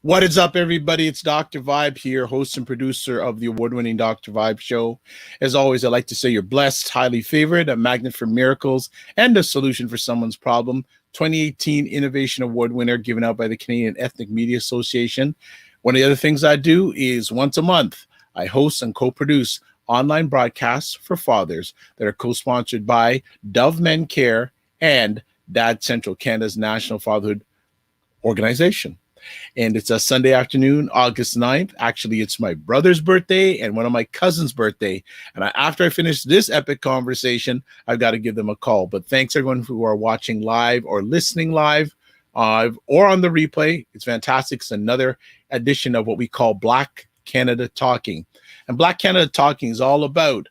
What is up, everybody? It's Dr. Vibe here, host and producer of the award-winning Dr. Vibe show. As always, I'd like to say you're blessed, highly favored, a magnet for miracles, and a solution for someone's problem. 2018 Innovation Award winner given out by the Canadian Ethnic Media Association. One of the other things I do is once a month, I host and co-produce online broadcasts for fathers that are co-sponsored by Dove Men Care and Dad Central, Canada's national fatherhood organization. And it's a Sunday afternoon, August 9th. Actually, it's my brother's birthday and one of my cousin's birthday. And after I finish this epic conversation, I've got to give them a call. But thanks, everyone who are watching live or listening live or on the replay. It's fantastic. It's another edition of what we call Black Canada Talking. And Black Canada Talking is all about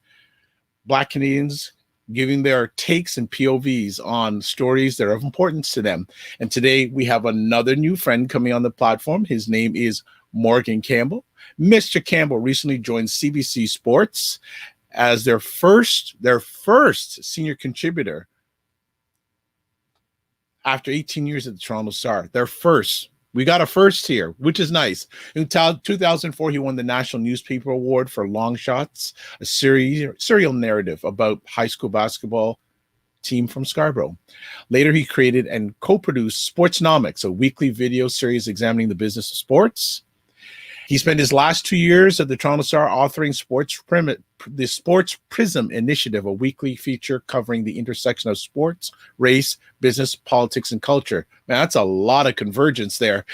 Black Canadians giving their takes and POVs on stories that are of importance to them. And today we have another new friend coming on the platform. His name is Morgan Campbell. Mr. Campbell recently joined CBC Sports as their first senior contributor after 18 years at the Toronto Star. Their first. We got a first here, which is nice. In 2004, he won the National Newspaper Award for Long Shots, a serial narrative about high school basketball team from Scarborough. Later, he created and co-produced Sportonomics, a weekly video series examining the business of sports. He spent his last 2 years at the Toronto Star authoring the Sports Prism initiative, a weekly feature covering the intersection of sports, race, business, politics, and culture. Man, that's a lot of convergence there.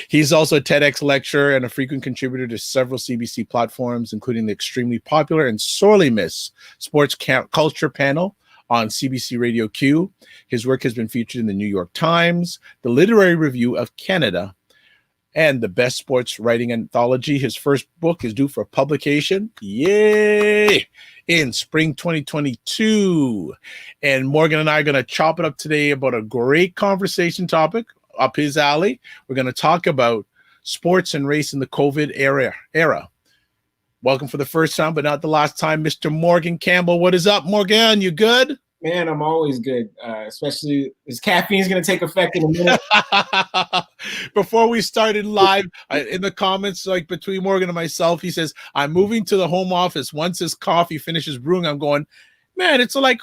He's also a TedX lecturer and a frequent contributor to several CBC platforms, including the extremely popular and sorely missed Sports Culture panel on CBC Radio Q. His work has been featured in the New York Times, the Literary Review of Canada, and the Best Sports Writing Anthology. His first book is due for publication, yay, in spring 2022. And Morgan and I are going to chop it up today about a great conversation topic up his alley. We're going to talk about sports and race in the COVID era. Welcome for the first time, but not the last time, Mr. Morgan Campbell. What is up, Morgan? You good? Man, I'm always good, especially this caffeine is going to take effect in a minute. Before we started live, in the comments, like between Morgan and myself, he says, I'm moving to the home office. Once his coffee finishes brewing, I'm going, man, it's like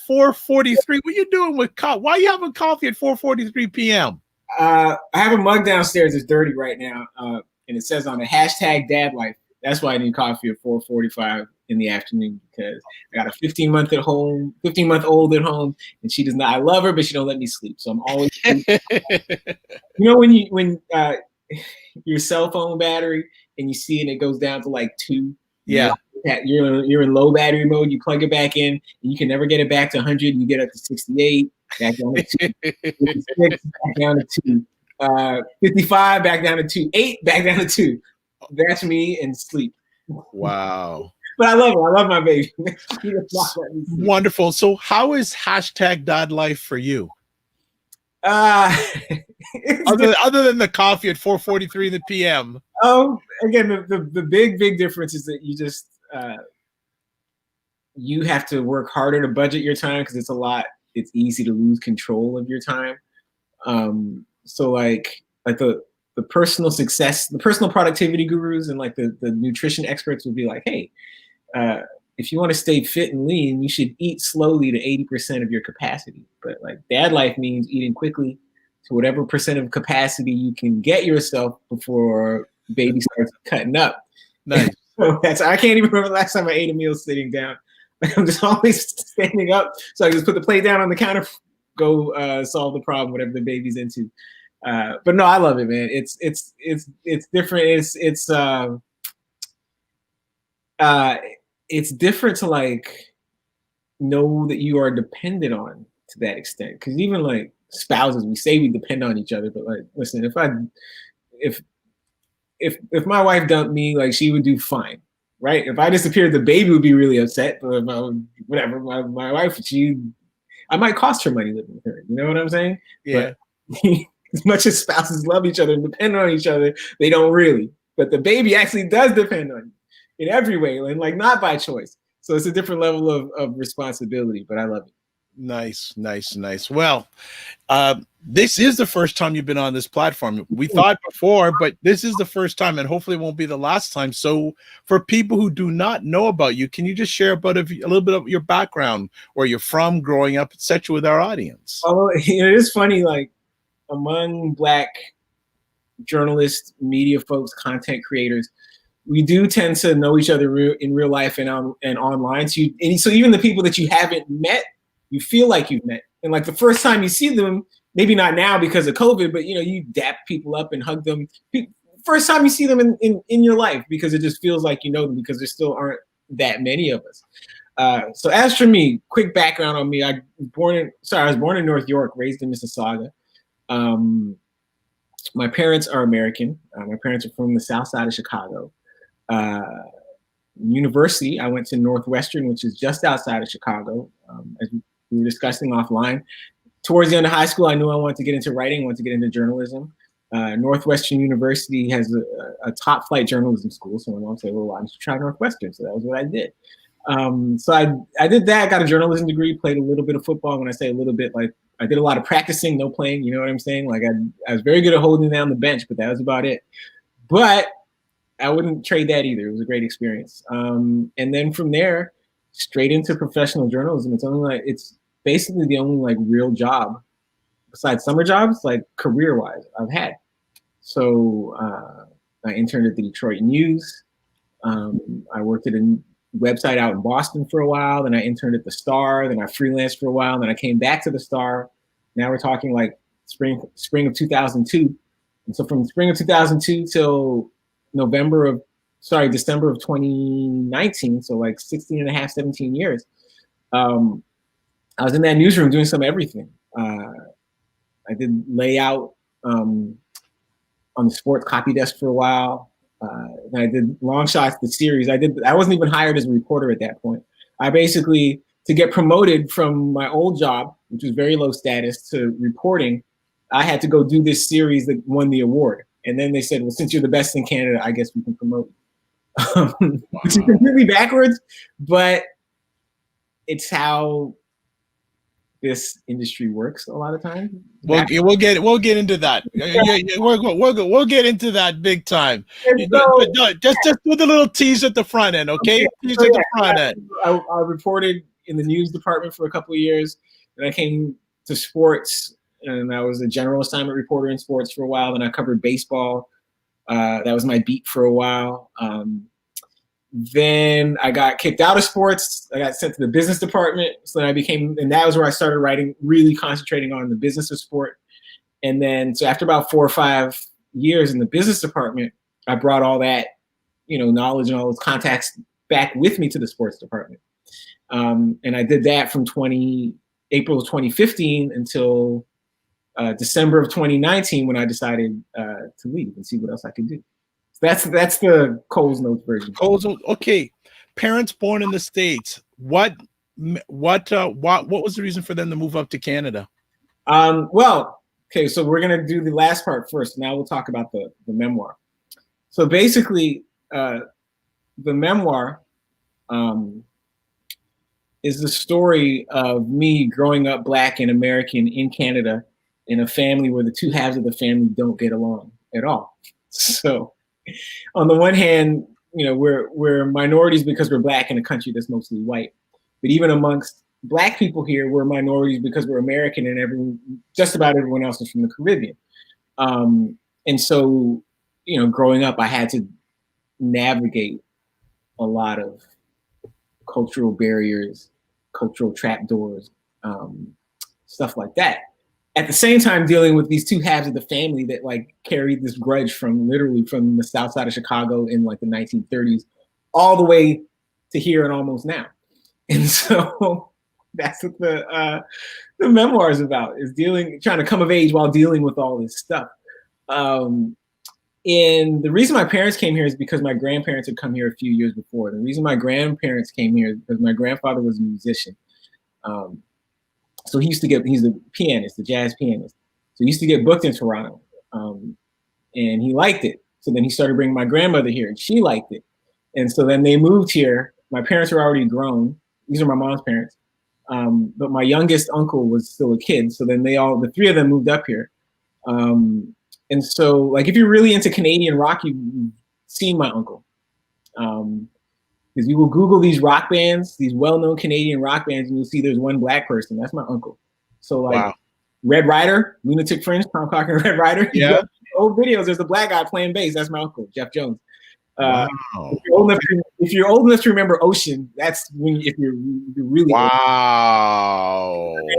4:43. What are you doing with coffee? Why are you having coffee at 4:43 p.m.? I have a mug downstairs. It's dirty right now, and it says on the hashtag dad life. That's why I need coffee at 4:45 in the afternoon, because I got a 15-month-old at home, and she does not. I love her, but she don't let me sleep. So I'm always, when your cell phone battery and you see it, and it goes down to like 2. Yeah, you're in low battery mode. You plug it back in, and you can never get it back to 100. You get up to 68, back down to 2, 56, back down to 2, 55, back down to 2, 8, back down to 2. That's me and sleep. Wow. But I love her. I love my baby. Wonderful. So how is hashtag dad life for you? Other than the coffee at 4:43 in the p.m. Oh, again, the big difference is that you just you have to work harder to budget your time, because it's a lot. It's easy to lose control of your time. So like the personal success, the personal productivity gurus and like the nutrition experts would be like, hey, if you want to stay fit and lean, you should eat slowly to 80% of your capacity. But like dad life means eating quickly to whatever percent of capacity you can get yourself before baby starts cutting up. Nice. So I can't even remember the last time I ate a meal sitting down. Like I'm just always standing up. So I just put the plate down on the counter, go solve the problem, whatever the baby's into. But no, I love it, man. It's different. It's different to like know that you are dependent on to that extent. Because even like spouses, we say we depend on each other, but like, listen, if my wife dumped me, like she would do fine, right? If I disappeared, the baby would be really upset. But whatever, my wife, I might cost her money living with her. You know what I'm saying? Yeah. But, as much as spouses love each other and depend on each other, they don't really. But the baby actually does depend on you in every way, and like not by choice. So it's a different level of responsibility, but I love it. Nice. Well, This is the first time you've been on this platform. We thought before, but this is the first time, and hopefully it won't be the last time. So for people who do not know about you, can you just share about a little bit of your background, where you're from, growing up, etc., with our audience? Oh, it is funny, like among Black journalists, media folks, content creators, we do tend to know each other in real life and online. So even the people that you haven't met, you feel like you've met. And like the first time you see them, maybe not now because of COVID, but you dap people up and hug them. First time you see them in your life, because it just feels like you know them, because there still aren't that many of us. So as for me, quick background on me. I was born in North York, raised in Mississauga. My parents are American. My parents are from the south side of Chicago. University, I went to Northwestern, which is just outside of Chicago, as we were discussing offline. Towards the end of high school, I knew I wanted to get into writing, wanted to get into journalism. Northwestern University has a top flight journalism school. So my mom said, well, why don't you try Northwestern? So that was what I did. So I did that, got a journalism degree, played a little bit of football. When I say a little bit, like I did a lot of practicing, no playing, you know what I'm saying? Like I was very good at holding down the bench, but that was about it. But I wouldn't trade that either. It was a great experience. And then from there, straight into professional journalism. It's basically the only like real job besides summer jobs, like career-wise, I've had. So I interned at the Detroit News. I worked at a website out in Boston for a while. Then I interned at the Star. Then I freelanced for a while. Then I came back to the Star. Now we're talking like spring of 2002. And so from spring of 2002 till December of 2019, so like 16 and a half, 17 years, I was in that newsroom doing some everything. I did layout on the sports copy desk for a while. And I did Long Shots, the series. I wasn't even hired as a reporter at that point. I basically, to get promoted from my old job, which was very low status, to reporting, I had to go do this series that won the award. And then they said, well, since you're the best in Canada, I guess we can promote you. Which is completely backwards, but it's how this industry works a lot of times. We'll get into that. We'll get into that big time. Just with a little tease at the front end, okay? Tease at the front end. I reported in the news department for a couple of years, and I came to sports, and I was a general assignment reporter in sports for a while. Then I covered baseball. That was my beat for a while. Then I got kicked out of sports. I got sent to the business department. So then and that was where I started writing, really concentrating on the business of sport. And then, so after about 4 or 5 years in the business department, I brought all that, knowledge and all those contacts back with me to the sports department. And I did that from April of 2015 until December of 2019, when I decided to leave and see what else I could do. That's the Coles Notes version. Okay. Parents born in the States. What was the reason for them to move up to Canada? Well, okay, so we're gonna do the last part first. Now we'll talk about the memoir. So basically, the memoir is the story of me growing up Black and American in Canada, in a family where the two halves of the family don't get along at all. So on the one hand, we're minorities because we're Black in a country that's mostly white. But even amongst Black people here, we're minorities because we're American, and just about everyone else is from the Caribbean. And so, growing up, I had to navigate a lot of cultural barriers, cultural trapdoors, stuff like that. At the same time, dealing with these two halves of the family that like carried this grudge from the south side of Chicago in like the 1930s, all the way to here and almost now. And so that's what the memoir is about, is trying to come of age while dealing with all this stuff. And the reason my parents came here is because my grandparents had come here a few years before. The reason my grandparents came here is because my grandfather was a musician. So he's a pianist, a jazz pianist. So he used to get booked in Toronto, and he liked it. So then he started bringing my grandmother here, and she liked it. And so then they moved here. My parents were already grown. These are my mom's parents. But my youngest uncle was still a kid. So then the three of them moved up here. And so like, if you're really into Canadian rock, you've seen my uncle. Because you will Google these rock bands, these well-known Canadian rock bands, and you'll see there's one black person. That's my uncle. So like Wow. Red Rider, Lunatic Fringe, Tom Cochran, Red Rider. Yeah. Old videos, there's a black guy playing bass. That's my uncle, Jeff Jones. Wow. If you're old enough to remember Ocean, that's when if you're really wow. Old.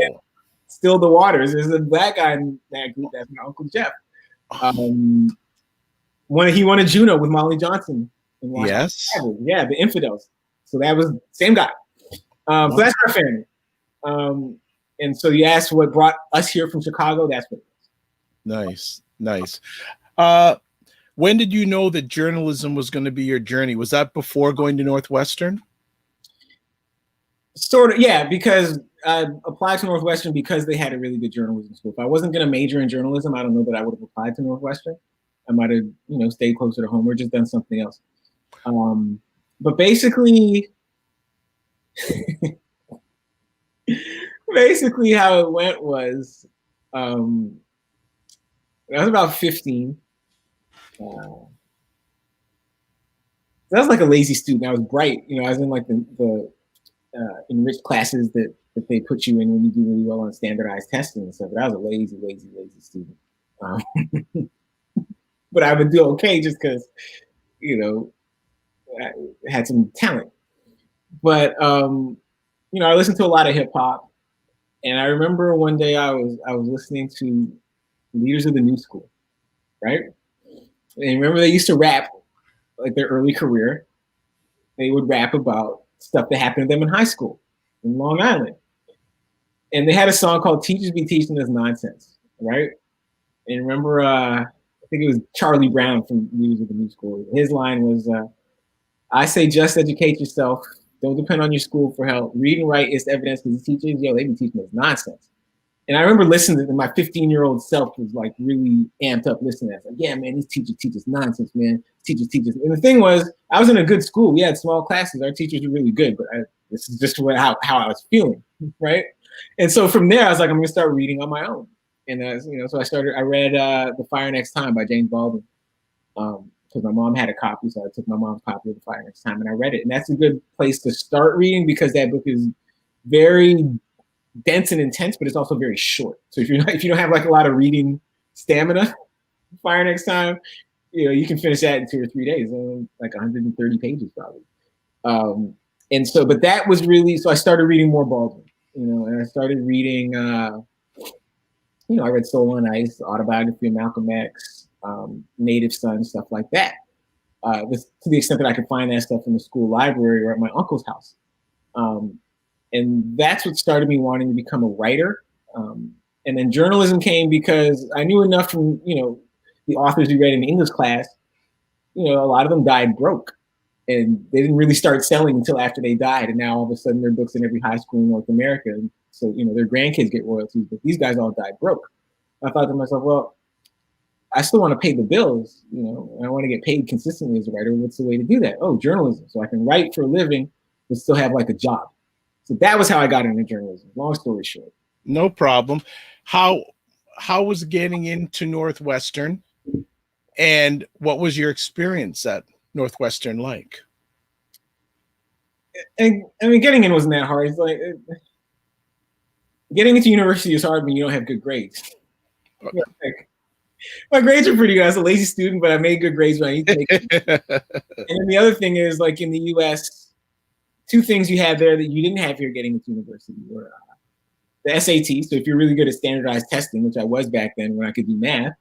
Still the Waters. There's a black guy in that group. That's my Uncle Jeff. He won a Juno with Molly Johnson. Yes. Yeah, the Infidels. So that was same guy. So that's our family. And so you asked what brought us here from Chicago. That's what it was. Nice. When did you know that journalism was going to be your journey? Was that before going to Northwestern? Sort of, yeah, because I applied to Northwestern because they had a really good journalism school. If I wasn't going to major in journalism, I don't know that I would have applied to Northwestern. I might have, stayed closer to home or just done something else. But basically how it went was, I was about 15. I was like a lazy student. I was bright. I was in like the enriched classes that they put you in when you do really well on standardized testing and stuff. But I was a lazy student. But I would do okay just because, I had some talent. But I listened to a lot of hip hop, and I remember one day I was listening to Leaders of the New School, right? And remember they used to rap like their early career. They would rap about stuff that happened to them in high school in Long Island. And they had a song called Teachers Be Teaching Us Nonsense, right? And remember, I think it was Charlie Brown from Leaders of the New School. His line was, I say just educate yourself. Don't depend on your school for help. Read and write is evidence because the teachers, they be teaching us nonsense. And I remember listening to my 15-year-old self was like really amped up listening to that. Like, yeah, man, these teachers teach us nonsense, man. Teachers. And the thing was, I was in a good school. We had small classes. Our teachers were really good, but this is just how I was feeling, right? And so from there, I was like, I'm going to start reading on my own. And so I read The Fire Next Time by James Baldwin. Because my mom had a copy, so I took my mom's copy of The Fire Next Time and I read it. And that's a good place to start reading because that book is very dense and intense, but it's also very short. So if you don't have like a lot of reading stamina, Fire Next Time, you can finish that in 2 or 3 days, like 130 pages probably. And so, but that was really, so I started reading more Baldwin, and I started reading, I read Soul on Ice, Autobiography of Malcolm X, Native Son, stuff like that. To the extent that I could find that stuff in the school library or at my uncle's house. And that's what started me wanting to become a writer. And then journalism came because I knew enough from, the authors we read in English class, a lot of them died broke. And they didn't really start selling until after they died. And now all of a sudden their books in every high school in North America. And so, their grandkids get royalties, but these guys all died broke. I thought to myself, well, I still want to pay the bills, and I want to get paid consistently as a writer. What's the way to do that? Oh, journalism. So I can write for a living, but still have like a job. So that was how I got into journalism. Long story short. No problem. How was getting into Northwestern, and what was your experience at Northwestern like? And I mean, getting in wasn't that hard. It's like getting into university is hard when you don't have good grades. Okay. Like, my grades are pretty good. I was a lazy student, but I made good grades when I need to make them. And then the other thing is, like in the U.S., 2 things you have there that you didn't have here getting into university were the SAT. So if you're really good at standardized testing, which I was back then when I could do math,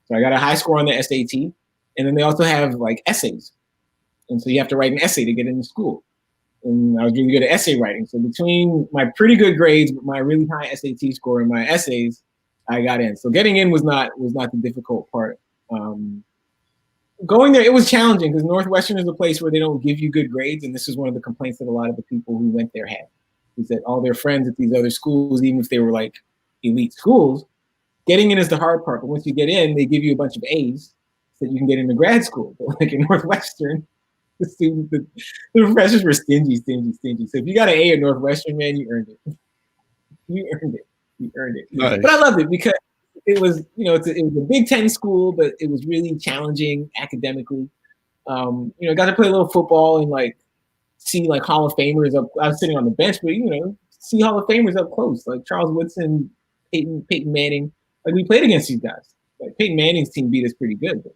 so I got a high score on the SAT. And then they also have like essays. And so you have to write an essay to get into school. And I was really good at essay writing. So between my pretty good grades, my really high SAT score and my essays, I got in. So getting in was not the difficult part. Going there, it was challenging because Northwestern is a place where they don't give you good grades. And this is one of the complaints that a lot of the people who went there had, is that all their friends at these other schools, even if they were like elite schools, getting in is the hard part. But once you get in, they give you a bunch of A's so that you can get into grad school. But like in Northwestern, the professors were stingy. So if you got an A at Northwestern, man, you earned it. You earned it. You earned it. Nice. But I loved it because it was, it was a Big Ten school, but it was really challenging academically. Got to play a little football and like see like Hall of Famers up. I was sitting on the bench, but see Hall of Famers up close, like Charles Woodson, Peyton Manning. Like we played against these guys. Like Peyton Manning's team beat us pretty good, but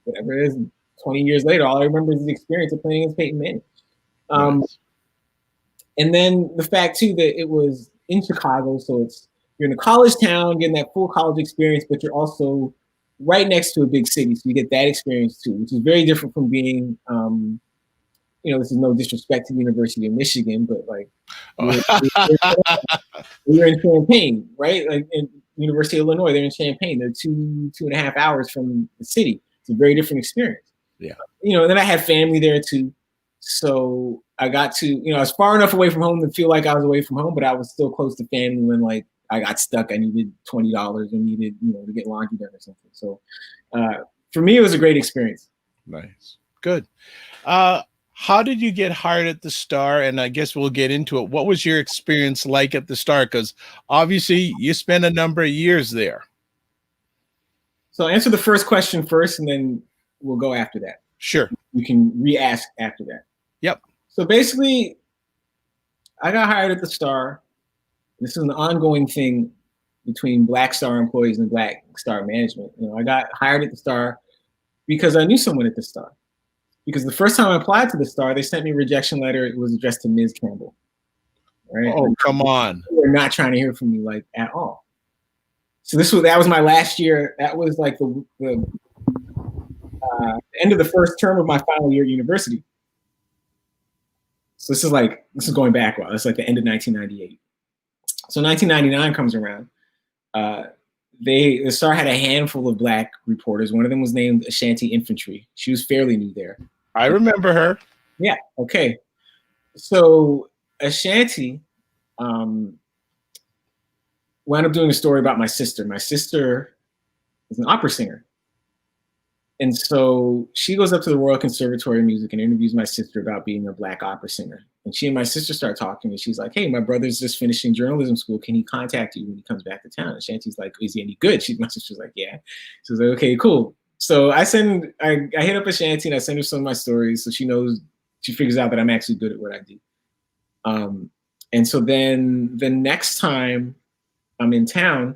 whatever it is, 20 years later, all I remember is the experience of playing against Peyton Manning. Nice. And then the fact too that it was in Chicago, so you're in a college town, getting that full college experience, but you're also right next to a big city, so you get that experience too, which is very different from being, this is no disrespect to the University of Michigan, but like we're in Champaign, right? Like in University of Illinois, they're in Champaign. They're 2.5 hours from the city. It's a very different experience. Yeah. And then I had family there too. So I got to, I was far enough away from home to feel like I was away from home, but I was still close to family when like I got stuck. I needed $20 and needed, to get laundry done or something. So for me, it was a great experience. Nice. Good. How did you get hired at the Star? And I guess we'll get into it. What was your experience like at the Star? Because obviously you spent a number of years there. So I'll answer the first question first, and then we'll go after that. Sure. You can re-ask after that. Yep. So basically, I got hired at the Star. This is an ongoing thing between Black Star employees and Black Star management. I got hired at the Star because I knew someone at the Star. Because the first time I applied to the Star, they sent me a rejection letter. It was addressed to Ms. Campbell. Right? Oh, come on. They're not trying to hear from me like at all. So that was my last year. That was like the end of the first term of my final year at university. So this is going back a while. It's like the end of 1998. So 1999 comes around. The Star had a handful of Black reporters. One of them was named Ashanti Infantry. She was fairly new there. I remember her. Yeah. Okay. So Ashanti wound up doing a story about my sister. My sister is an opera singer. And so she goes up to the Royal Conservatory of Music and interviews my sister about being a Black opera singer. And she and my sister start talking, and she's like, "Hey, my brother's just finishing journalism school. Can he contact you when he comes back to town?" And Shanti's like, "Is he any good?" My sister's like, "Yeah." She's like, "Okay, cool." So I hit up Ashanti and I send her some of my stories, so she figures out that I'm actually good at what I do. And so then the next time I'm in town,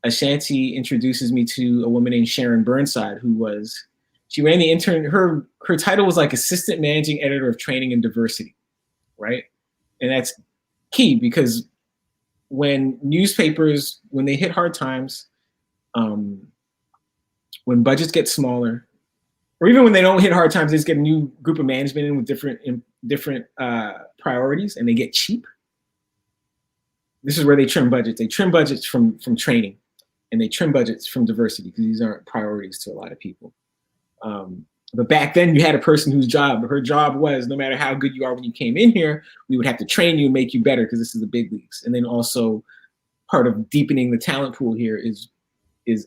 Ashanti introduces me to a woman named Sharon Burnside, she ran the intern. Her title was like assistant managing editor of training and diversity. Right. And that's key because when newspapers, when they hit hard times, when budgets get smaller, or even when they don't hit hard times, they just get a new group of management in with different priorities and they get cheap. This is where they trim budgets. They trim budgets from training and they trim budgets from diversity because these aren't priorities to a lot of people. But back then you had a person her job was, no matter how good you are when you came in here, we would have to train you and make you better because this is the big leagues. And then also part of deepening the talent pool here is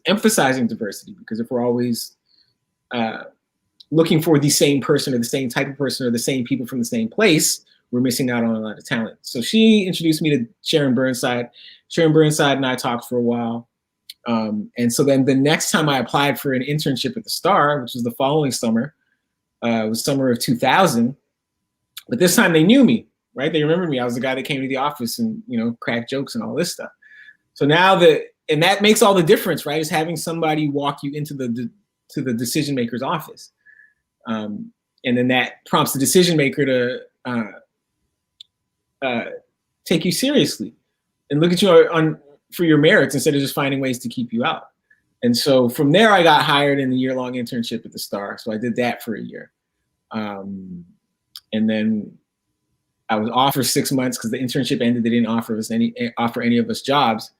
emphasizing diversity, because if we're always looking for the same person or the same type of person or the same people from the same place, we're missing out on a lot of talent. So she introduced me to Sharon Burnside. Sharon Burnside and I talked for a while. And so then the next time I applied for an internship at the Star, which was the following summer, it was summer of 2000, but this time they knew me, right? They remembered me. I was the guy that came to the office and, cracked jokes and all this stuff. So now and that makes all the difference, right? Is having somebody walk you into to the decision maker's office. And then that prompts the decision maker to take you seriously and look at you for your merits instead of just finding ways to keep you out. And so from there, I got hired in the year-long internship at the Star. So I did that for a year. And then I was off for 6 months because the internship ended. They didn't offer any of us jobs.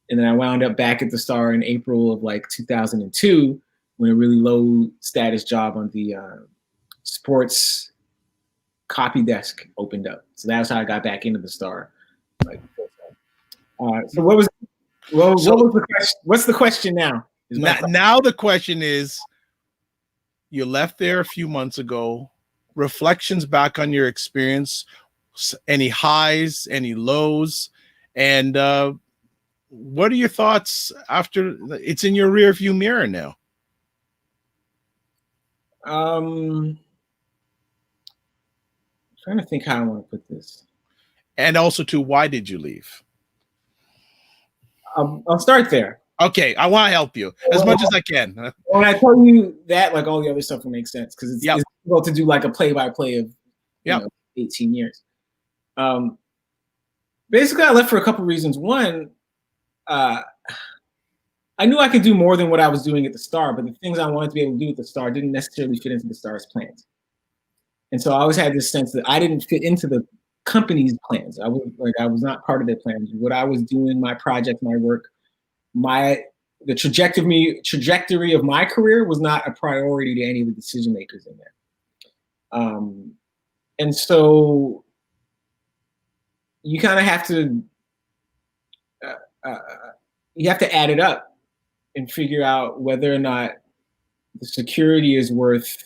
And then I wound up back at the Star in April of 2002 when a really low status job on the sports copy desk opened up. So that's how I got back into the Star. So what was the question? What's the question now? Now the question is, you left there a few months ago, reflections back on your experience, any highs, any lows, And what are your thoughts after it's in your rear view mirror now? Trying to think how I want to put this. And also, too, why did you leave? I'll start there. Okay, I want to help you as much as I can. When I tell you that, like all the other stuff will make sense because it's difficult to do like a play-by-play of 18 years. Basically, I left for a couple reasons. One, I knew I could do more than what I was doing at the Star, but the things I wanted to be able to do at the Star didn't necessarily fit into the Star's plans. And so I always had this sense that I didn't fit into the company's plans. I was not part of their plans. What I was doing, my project, my work, the trajectory of my career was not a priority to any of the decision makers in there. And so you kind of have to add it up and figure out whether or not the security is worth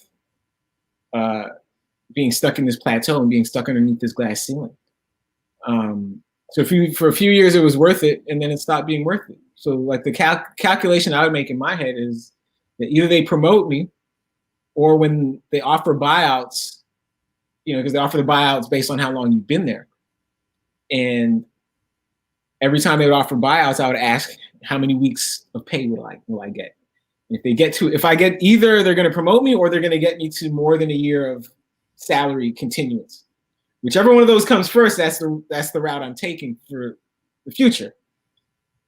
being stuck in this plateau and being stuck underneath this glass ceiling. So for a few years, it was worth it, and then it stopped being worth it. So like the calculation I would make in my head is that either they promote me, or when they offer buyouts, because they offer the buyouts based on how long you've been there. And every time they would offer buyouts, I would ask how many weeks of pay will I get? And if I get either, they're going to promote me or they're going to get me to more than a year of salary continuance. Whichever one of those comes first, that's the route I'm taking for the future.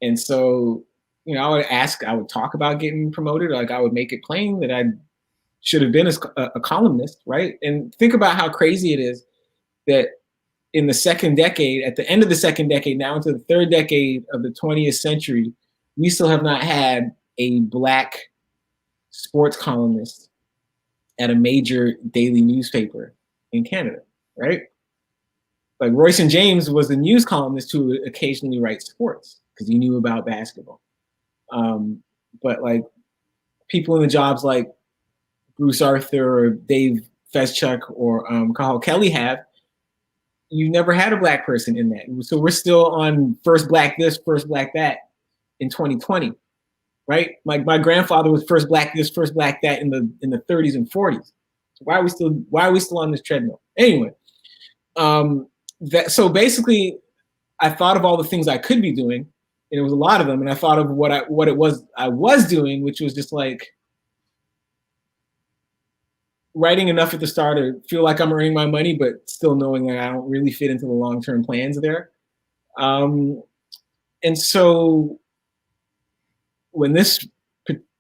And so, I would talk about getting promoted. Like I would make it plain that I should have been a columnist, right? And think about how crazy it is that in the second decade, at the end of the second decade, now into the third decade of the 20th century, we still have not had a Black sports columnist at a major daily newspaper in Canada, right? Like Royce James was the news columnist who would occasionally write sports because he knew about basketball. But like people in the jobs like Bruce Arthur or Dave Feschuk or Cathal Kelly have, you never had a Black person in that. So we're still on first Black this, first Black that in 2020, right? Like my grandfather was first Black this, first Black that in the 30s and 40s. So why are we still on this treadmill? Anyway, so basically, I thought of all the things I could be doing, and it was a lot of them. And I thought of what it was I was doing, which was just like writing enough at the start to feel like I'm earning my money, but still knowing that I don't really fit into the long-term plans there. And so when this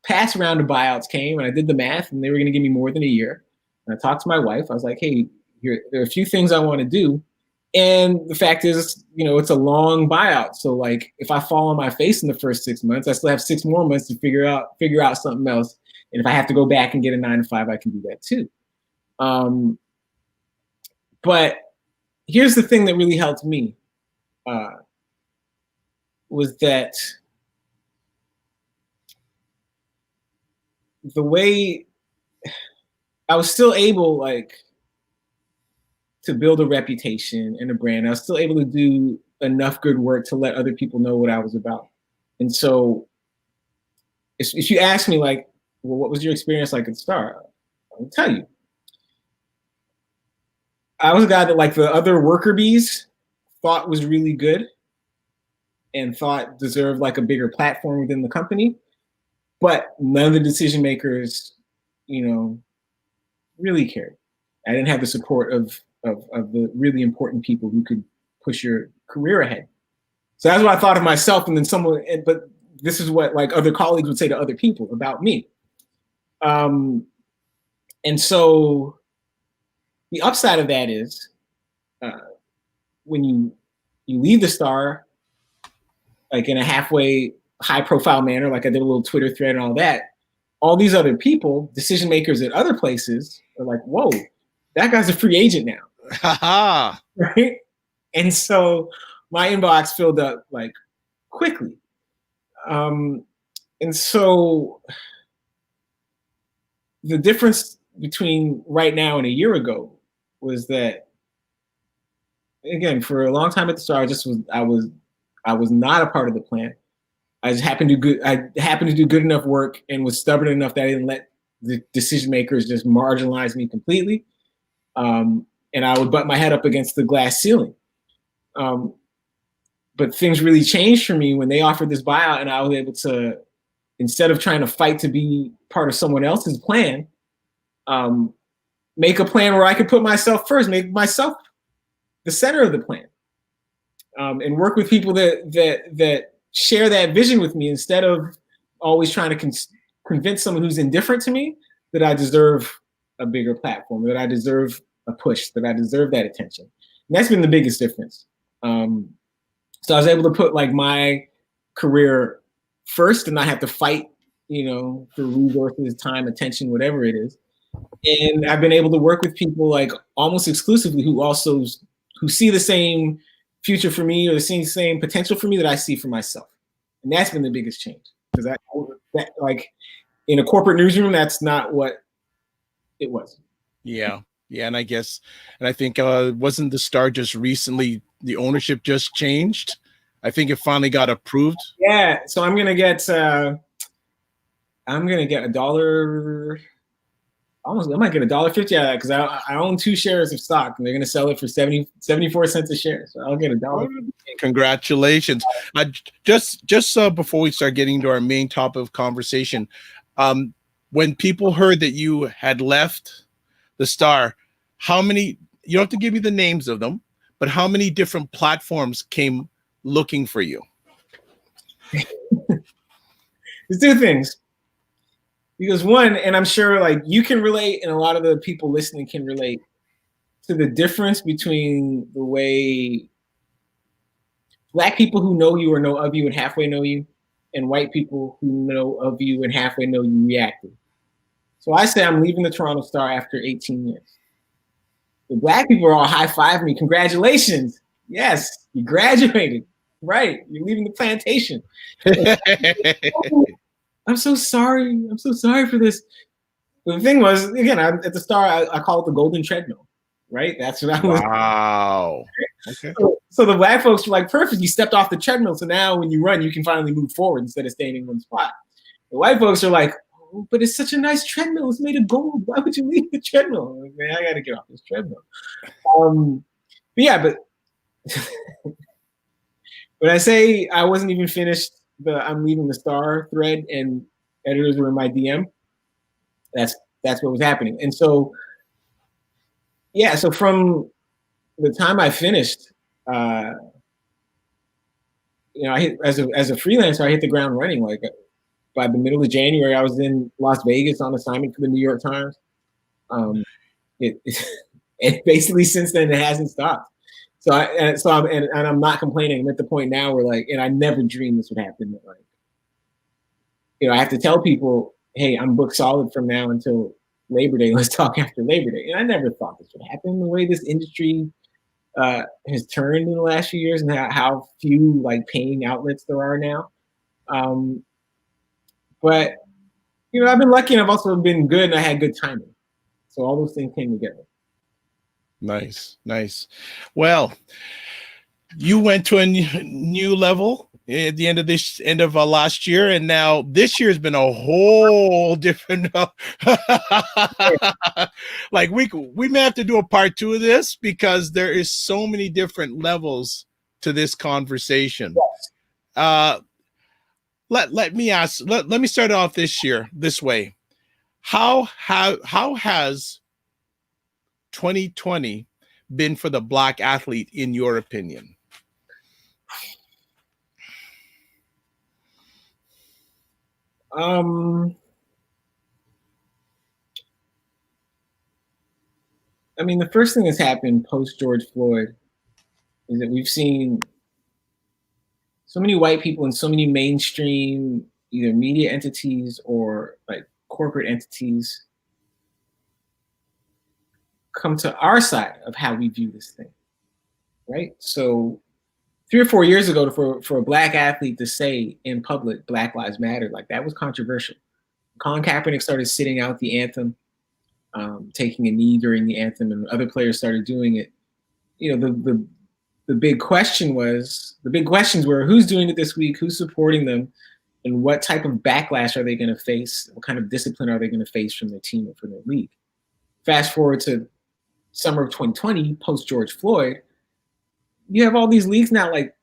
past round of buyouts came and I did the math and they were going to give me more than a year, and I talked to my wife, I was like, hey, there are a few things I want to do. And the fact is, it's a long buyout. So like if I fall on my face in the first 6 months, I still have 6 more months to figure out something else. And if I have to go back and get a 9-to-5, I can do that too. But here's the thing that really helped me was that the way I was still able to build a reputation and a brand. I was still able to do enough good work to let other people know what I was about. And so if you ask me well, what was your experience like at Star? I'll tell you. I was a guy that the other worker bees thought was really good and thought deserved a bigger platform within the company, but none of the decision makers, really cared. I didn't have the support of the really important people who could push your career ahead. So that's what I thought of myself. And then but this is what other colleagues would say to other people about me. And so the upside of that is when you leave the Star, in a halfway high profile manner, I did a little Twitter thread and all that, all these other people, decision makers at other places are like, whoa, that guy's a free agent now. Right? And so my inbox filled up quickly. And so the difference between right now and a year ago was that, again, for a long time at the Star, I I was not a part of the plan. I just happened to do good enough work and was stubborn enough that I didn't let the decision makers just marginalize me completely. And I would butt my head up against the glass ceiling. But things really changed for me when they offered this buyout, and I was able to, instead of trying to fight to be part of someone else's plan, make a plan where I could put myself first, make myself the center of the plan, and work with people that share that vision with me, instead of always trying to convince someone who's indifferent to me that I deserve a bigger platform, that I deserve a push, that I deserve that attention. And that's been the biggest difference. So I was able to put like my career first and not have to fight, for resources, time, attention, whatever it is. And I've been able to work with people like almost exclusively who see the same future for me, or the same potential for me that I see for myself. And that's been the biggest change, because that like in a corporate newsroom, that's not what it was. Yeah. And I think wasn't the Star just recently, the ownership just changed? I think it finally got approved. Yeah. So I'm gonna get $1. I might get $1.50 out of that, because I own 2 shares of stock, and they're gonna sell it for 74 cents a share. So I'll get $1. Congratulations. Just before we start getting to our main topic of conversation, when people heard that you had left the Star, how many, you don't have to give me the names of them, but how many different platforms came looking for you? There's 2 things. Because one, and I'm sure like you can relate, and a lot of the people listening can relate to the difference between the way Black people who know you or know of you and halfway know you, and white people who know of you and halfway know you reacted. So I say I'm leaving the Toronto Star after 18 years. The Black people are all high-fiving me. Congratulations. Yes, you graduated. Right. You're leaving the plantation. I'm so sorry. I'm so sorry for this. But the thing was, again, at the Star, I call it the Golden Treadmill. Right? That's what I was. Wow. Okay. So the Black folks were like, perfect. You stepped off the treadmill. So now when you run, you can finally move forward instead of staying in one spot. The white folks are like, oh, but it's such a nice treadmill. It's made of gold. Why would you leave the treadmill? I'm like, man, I got to get off this treadmill. But when I say I wasn't even finished I'm leaving the Star thread and editors were in my DM, that's what was happening. And so, yeah, so from the time I finished, I hit as a freelancer, I hit the ground running. Like by the middle of January, I was in Las Vegas on assignment for the New York Times. It basically since then it hasn't stopped. So I'm not complaining. I'm at the point now where like, and I never dreamed this would happen. Like, I have to tell people, hey, I'm booked solid from now until Labor Day. Let's talk after Labor Day. And I never thought this would happen. The way this industry has turned in the last few years, and how few like paying outlets there are now. But I've been lucky, and I've also been good, and I had good timing. So all those things came together. Nice. Well, you went to a new level at the end of last year, and now this year has been a whole different. Like we may have to do a part 2 of this, because there is so many different levels to this conversation. Yes. Let me start off this way. How has 2020 been for the Black athlete, in your opinion? I mean, the first thing that's happened post George Floyd is that we've seen so many white people and so many mainstream either media entities or like corporate entities come to our side of how we view this thing, right? So 3 or 4 years ago, for a Black athlete to say in public, Black Lives Matter, like that was controversial. Colin Kaepernick started sitting out the anthem, taking a knee during the anthem, and other players started doing it. The the big questions were who's doing it this week, who's supporting them, and what type of backlash are they going to face? What kind of discipline are they going to face from their team or from their league? Fast forward to summer of 2020, post George Floyd, you have all these leagues now like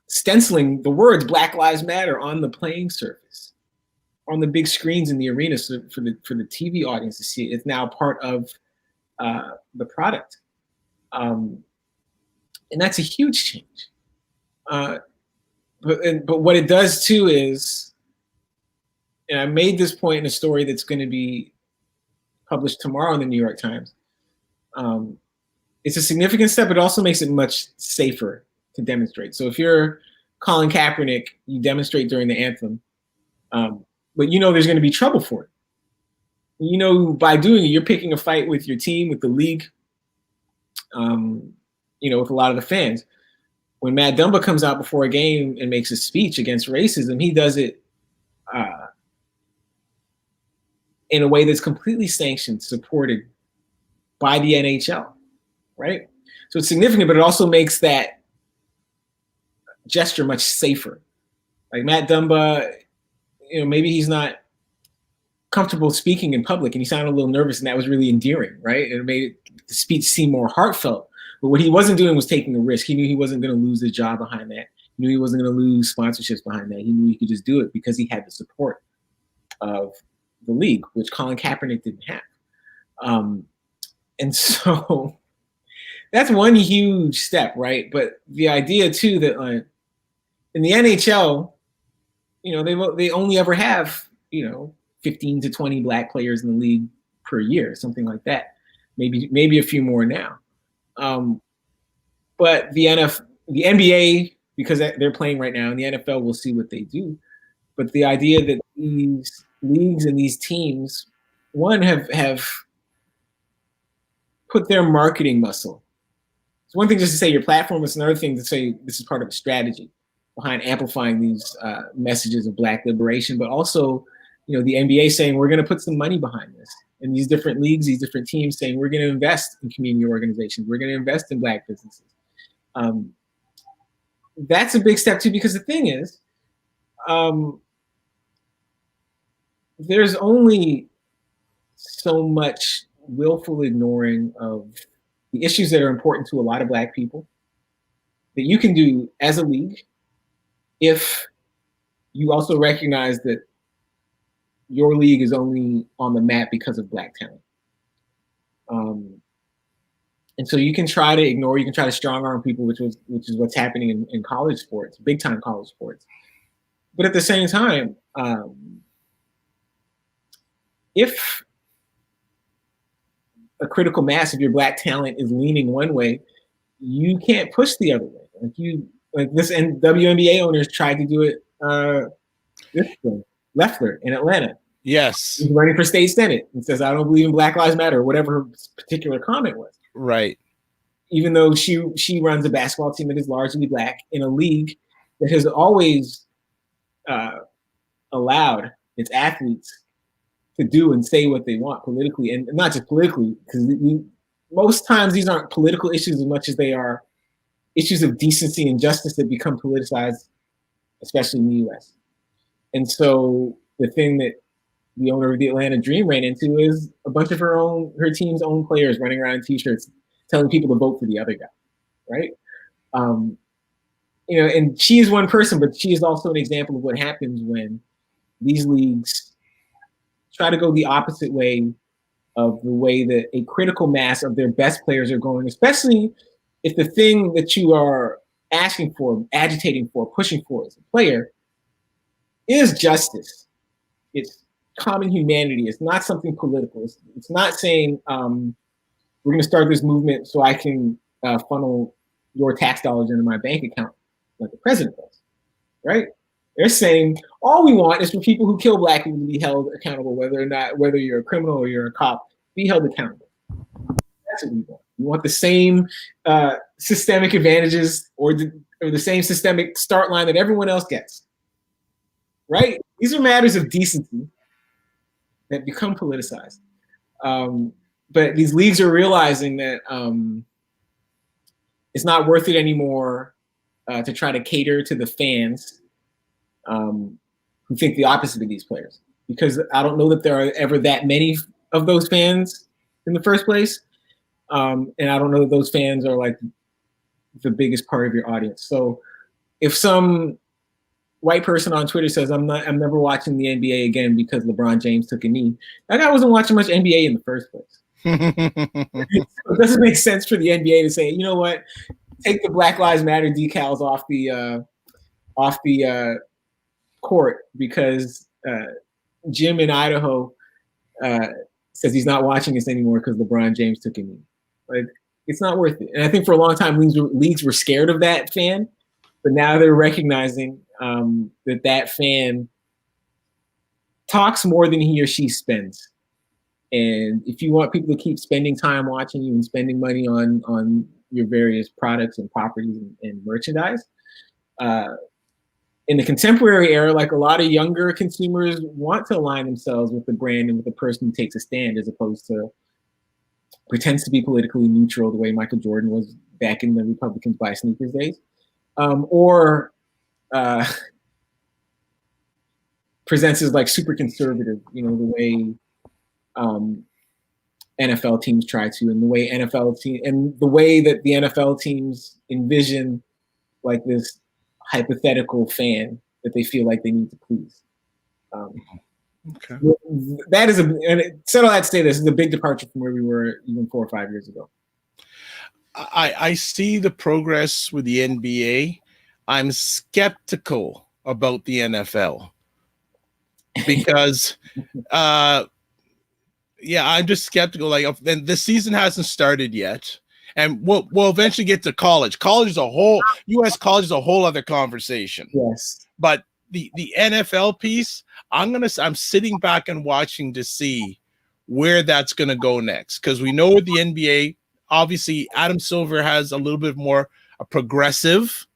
stenciling the words Black Lives Matter on the playing surface, on the big screens in the arena, so for the TV audience to see it. It's now part of the product. And that's a huge change. But what it does too is, and I made this point in a story that's going to be published tomorrow in the New York Times. It's a significant step. It also makes it much safer to demonstrate. So if you're Colin Kaepernick, you demonstrate during the anthem, but you know there's going to be trouble for it. You know, by doing it, you're picking a fight with your team, with the league, you know, with a lot of the fans. When Matt Dumba comes out before a game and makes a speech against racism, he does it in a way that's completely sanctioned, supported by the NHL, right? So it's significant, but it also makes that gesture much safer. Like Matt Dumba, you know, maybe he's not comfortable speaking in public and he sounded a little nervous, and that was really endearing, right? It made the speech seem more heartfelt. But what he wasn't doing was taking a risk. He knew he wasn't going to lose his job behind that. He knew he wasn't going to lose sponsorships behind that. He knew he could just do it because he had the support of the league, which Colin Kaepernick didn't have. And so that's one huge step, right? But the idea too that in the NHL, you know, they only ever have, you know, 15 to 20 Black players in the league per year, something like that. Maybe a few more now. But the NBA, because they're playing right now, and the NFL will see what they do. But the idea that these leagues and these teams, one, have put their marketing muscle. It's one thing just to say your platform, it's another thing to say this is part of a strategy behind amplifying these messages of Black liberation, but also, you know, the NBA saying we're going to put some money behind this. And these different leagues, these different teams saying we're going to invest in community organizations. We're going to invest in Black businesses. That's a big step too, because the thing is, there's only so much willful ignoring of the issues that are important to a lot of Black people that you can do as a league if you also recognize that your league is only on the map because of Black talent. And so you can try to ignore, you can try to strong arm people, which is what's happening in college sports, big time college sports. But at the same time, if a critical mass of your Black talent is leaning one way, you can't push the other way. Like this, and WNBA owners tried to do it this thing. Leffler in Atlanta. Yes. He's running for state senate and says, I don't believe in Black Lives Matter, or whatever her particular comment was. Right. Even though she runs a basketball team that is largely Black in a league that has always allowed its athletes to do and say what they want politically, and not just politically, because most times these aren't political issues as much as they are issues of decency and justice that become politicized, especially in the U.S. And so the thing that the owner of the Atlanta Dream ran into is a bunch of her team's own players running around in t-shirts telling people to vote for the other guy, right? You know, and she is one person, but she is also an example of what happens when these leagues try to go the opposite way of the way that a critical mass of their best players are going, especially if the thing that you are asking for, agitating for, pushing for as a player is justice. It's common humanity. It's not something political. It's not saying we're going to start this movement so I can funnel your tax dollars into my bank account like the president does, right? They're saying all we want is for people who kill Black people to be held accountable, whether you're a criminal or you're a cop, be held accountable. That's what we want. We want the same systemic advantages or the same systemic start line that everyone else gets. Right? These are matters of decency that become politicized. But these leagues are realizing that it's not worth it anymore to try to cater to the fans who think the opposite of these players, because I don't know that there are ever that many of those fans in the first place. And I don't know that those fans are like the biggest part of your audience. So if some white person on Twitter says, I'm never watching the NBA again because LeBron James took a knee, that guy wasn't watching much NBA in the first place. It doesn't make sense for the NBA to say, you know what, take the Black Lives Matter decals off the court because Jim in Idaho says he's not watching this anymore because LeBron James took a knee. Like, it's not worth it. And I think for a long time, leagues were scared of that fan, but now they're recognizing that fan talks more than he or she spends. And if you want people to keep spending time watching you and spending money on your various products and properties and merchandise, in the contemporary era, like a lot of younger consumers want to align themselves with the brand and with the person who takes a stand, as opposed to pretends to be politically neutral the way Michael Jordan was back in the Republicans buy sneakers days, or presents as like super conservative, the way NFL teams try to, and the way the way that the NFL teams envision like this hypothetical fan that they feel like they need to please. Okay. That is settle that state. This is a big departure from where we were even 4 or 5 years ago. I see the progress with the NBA. I'm skeptical about the NFL because, I'm just skeptical. Like, then the season hasn't started yet, and we'll eventually get to college. College is U.S. college is a whole other conversation. Yes, but the NFL piece, I'm sitting back and watching to see where that's gonna go next, because we know with the NBA, obviously Adam Silver has a little bit more a progressive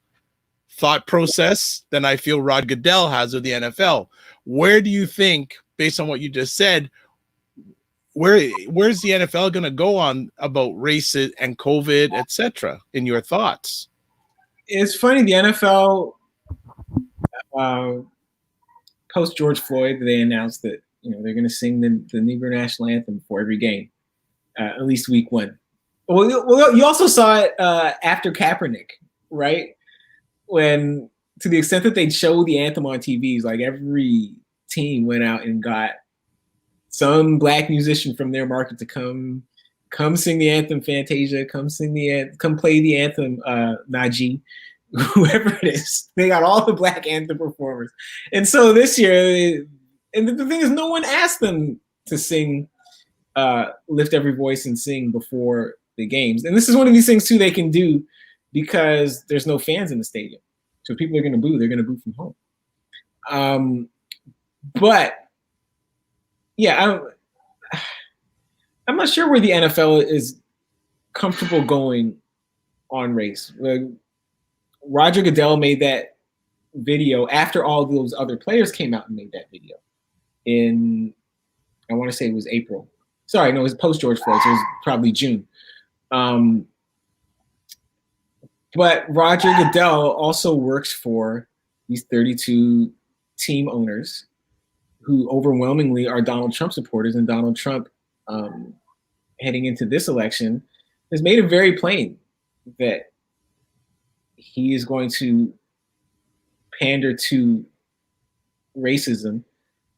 thought process than I feel Rod Goodell has with the NFL. Where do you think, based on what you just said, where's the NFL going to go on about race and COVID, etc., in your thoughts? It's funny, the NFL post George Floyd, they announced that they're going to sing the Negro national anthem before every game, at least week 1. Well, you also saw it after Kaepernick, right? When, to the extent that they'd show the anthem on TVs, like every team went out and got some black musician from their market to come sing the anthem, Fantasia, come play the anthem, Najee, whoever it is. They got all the black anthem performers. And so this year, and the thing is, no one asked them to sing, lift every voice and sing before the games. And this is one of these things too they can do because there's no fans in the stadium. So if people are going to boo, they're going to boo from home. But yeah, I'm not sure where the NFL is comfortable going on race. Roger Goodell made that video after all those other players came out and made that video in, I want to say it was April. Sorry, no, it was post George Floyd, so it was probably June. But Roger Goodell also works for these 32 team owners who overwhelmingly are Donald Trump supporters, and Donald Trump, heading into this election, has made it very plain that he is going to pander to racism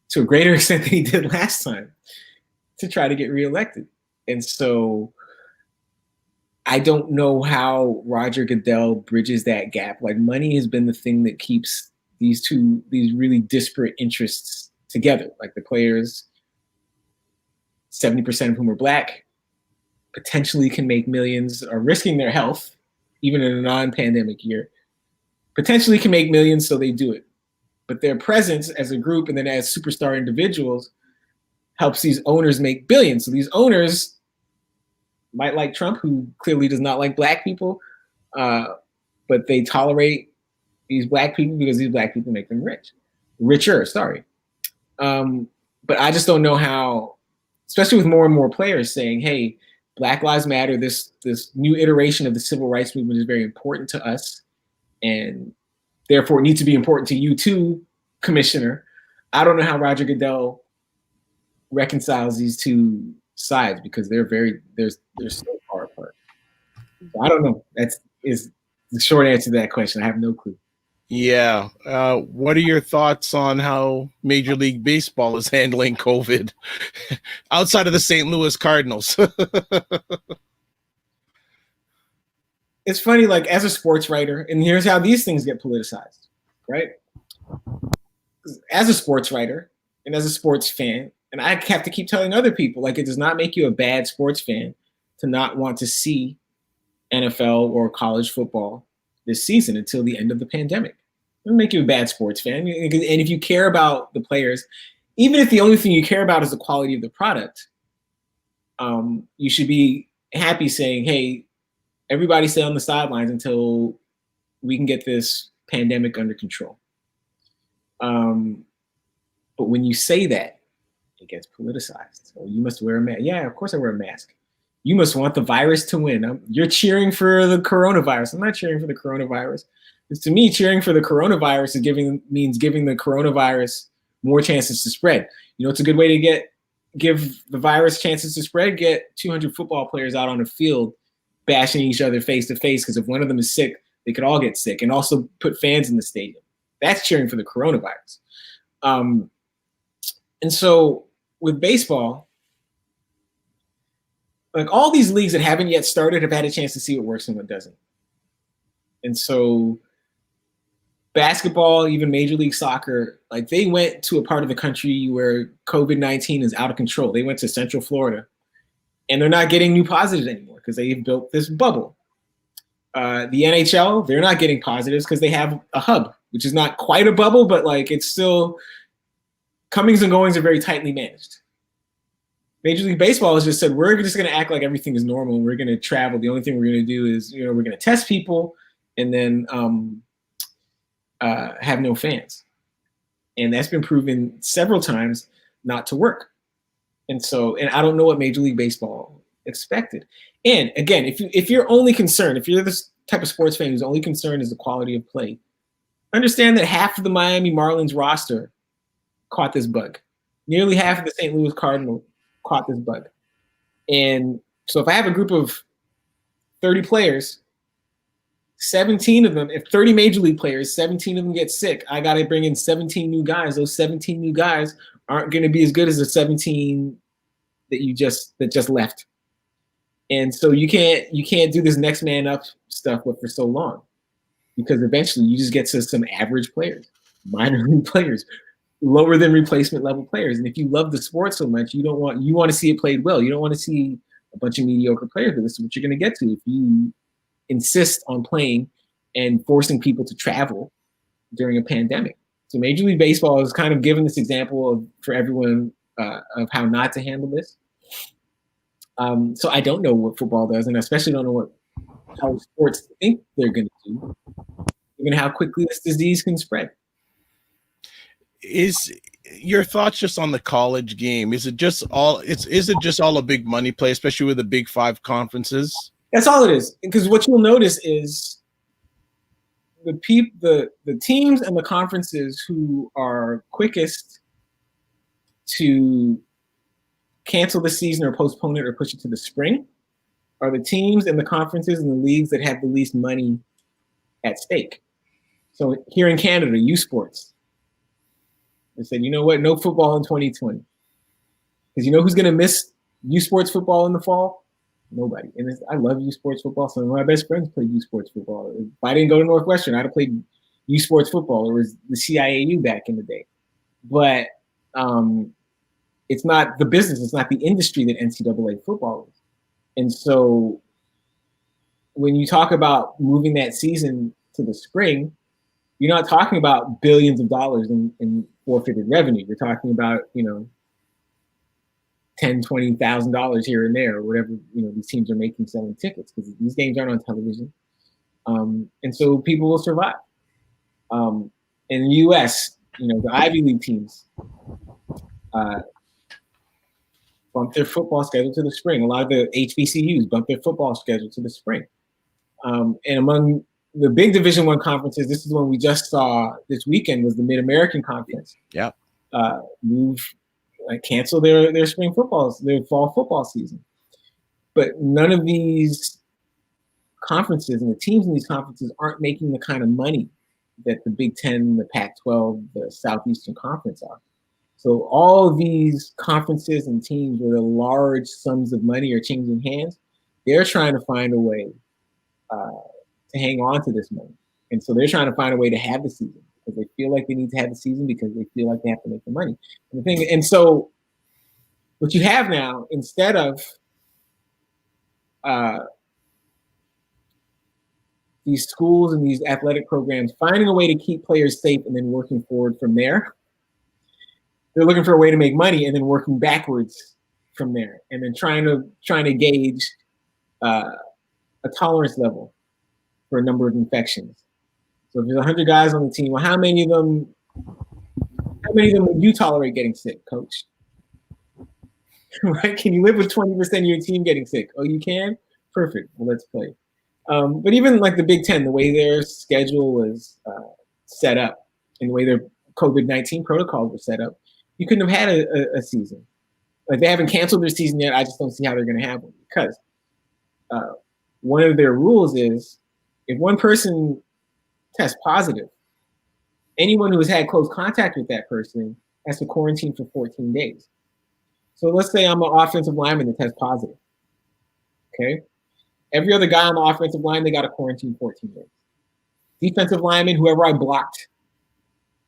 to a greater extent than he did last time to try to get reelected. And so I don't know how Roger Goodell bridges that gap. Like, money has been the thing that keeps these really disparate interests together. Like, the players, 70% of whom are black, potentially can make millions, are risking their health, even in a non-pandemic year, potentially can make millions, so they do it. But their presence as a group and then as superstar individuals helps these owners make billions. So these owners might like Trump, who clearly does not like black people, but they tolerate these black people because these black people make them richer. But I just don't know how, especially with more and more players saying, hey, Black Lives Matter, this new iteration of the civil rights movement is very important to us, and therefore it needs to be important to you too, Commissioner. I don't know how Roger Goodell reconciles these two sides because they're so far apart. I don't know. Is the short answer to that question. I have no clue. Yeah. What are your thoughts on how Major League Baseball is handling COVID outside of the St. Louis Cardinals? It's funny, like as a sports writer, and here's how these things get politicized, right? As a sports writer and as a sports fan, and I have to keep telling other people, like it does not make you a bad sports fan to not want to see NFL or college football this season until the end of the pandemic. It doesn't make you a bad sports fan. And if you care about the players, even if the only thing you care about is the quality of the product, you should be happy saying, hey, everybody stay on the sidelines until we can get this pandemic under control. But when you say that, it gets politicized. So you must wear a mask. Yeah, of course I wear a mask. You must want the virus to win. You're cheering for the coronavirus. I'm not cheering for the coronavirus. Because to me, cheering for the coronavirus means giving the coronavirus more chances to spread. You know, it's a good way to give the virus chances to spread. Get 200 football players out on the field bashing each other face to face, because if one of them is sick, they could all get sick, and also put fans in the stadium. That's cheering for the coronavirus. And so with baseball, like all these leagues that haven't yet started have had a chance to see what works and what doesn't. And so basketball, even Major League Soccer, like they went to a part of the country where COVID-19 is out of control. They went to Central Florida, and they're not getting new positives anymore because they've built this bubble. The NHL, they're not getting positives because they have a hub, which is not quite a bubble, but like it's still, comings and goings are very tightly managed. Major League Baseball has just said, we're just going to act like everything is normal. We're going to travel. The only thing we're going to do is, we're going to test people and then have no fans. And that's been proven several times not to work. And I don't know what Major League Baseball expected. And again, if you're only concerned, if you're this type of sports fan who's only concerned is the quality of play, understand that half of the Miami Marlins roster caught this bug. Nearly half of the St. Louis Cardinals caught this bug. And so if I have a group of 30 players, 17 of them, if 30 major league players, 17 of them get sick, I got to bring in 17 new guys. Those 17 new guys aren't going to be as good as the 17 that just left. And so you can't do this next man up stuff for so long, because eventually you just get to some average players, minor league players, lower than replacement level players. And if you love the sport so much, you want to see it played well. You don't want to see a bunch of mediocre players, but this is what you're going to get to if you insist on playing and forcing people to travel during a pandemic. So Major League Baseball is kind of giving this example for everyone of how not to handle this. So I don't know what football does, and I especially don't know how sports think they're going to do, given how quickly this disease can spread. Is your thoughts just on the college game? Is it just all a big money play, especially with the Big Five conferences? That's all it is. Because what you'll notice is the teams and the conferences who are quickest to cancel the season or postpone it or push it to the spring are the teams and the conferences and the leagues that have the least money at stake. So here in Canada, U Sports, they said, you know what, no football in 2020. Because you know who's going to miss U Sports football in the fall? Nobody. And I love U Sports football. Some of my best friends play U Sports football. If I didn't go to Northwestern, I'd have played U Sports football. It was the CIAU back in the day. But it's not the business. It's not the industry that NCAA football is. And so when you talk about moving that season to the spring, you're not talking about billions of dollars in forfeited revenue. You're talking about, $10,000, $20,000 here and there, or whatever, these teams are making selling tickets, because these games aren't on television. And so people will survive. In the US, the Ivy League teams, bump their football schedule to the spring. A lot of the HBCUs bump their football schedule to the spring. And among the big Division I conferences, this is one we just saw this weekend, was the Mid-American Conference. Yeah. Cancel their spring footballs, their fall football season. But none of these conferences and the teams in these conferences aren't making the kind of money that the Big Ten, the Pac-12, the Southeastern Conference are. So all of these conferences and teams where the large sums of money are changing hands, they're trying to find a way to hang on to this money. And so they're trying to find a way to have the season because they feel like they need to have the season because they feel like they have to make the money. And so what you have now, instead of these schools and these athletic programs finding a way to keep players safe and then working forward from there, they're looking for a way to make money and then working backwards from there, and then trying to gauge a tolerance level for a number of infections. So if there's 100 guys on the team, well, how many of them would you tolerate getting sick, coach? Right? Can you live with 20% of your team getting sick? Oh, you can? Perfect. Well, let's play. But even like the Big Ten, the way their schedule was set up and the way their COVID-19 protocols were set up, you couldn't have had a season. Like, they haven't canceled their season yet. I just don't see how they're going to have one, because one of their rules is if one person tests positive, anyone who has had close contact with that person has to quarantine for 14 days. So let's say I'm an offensive lineman that tests positive. Okay. Every other guy on the offensive line, they got to quarantine 14 days. Defensive lineman, whoever I blocked,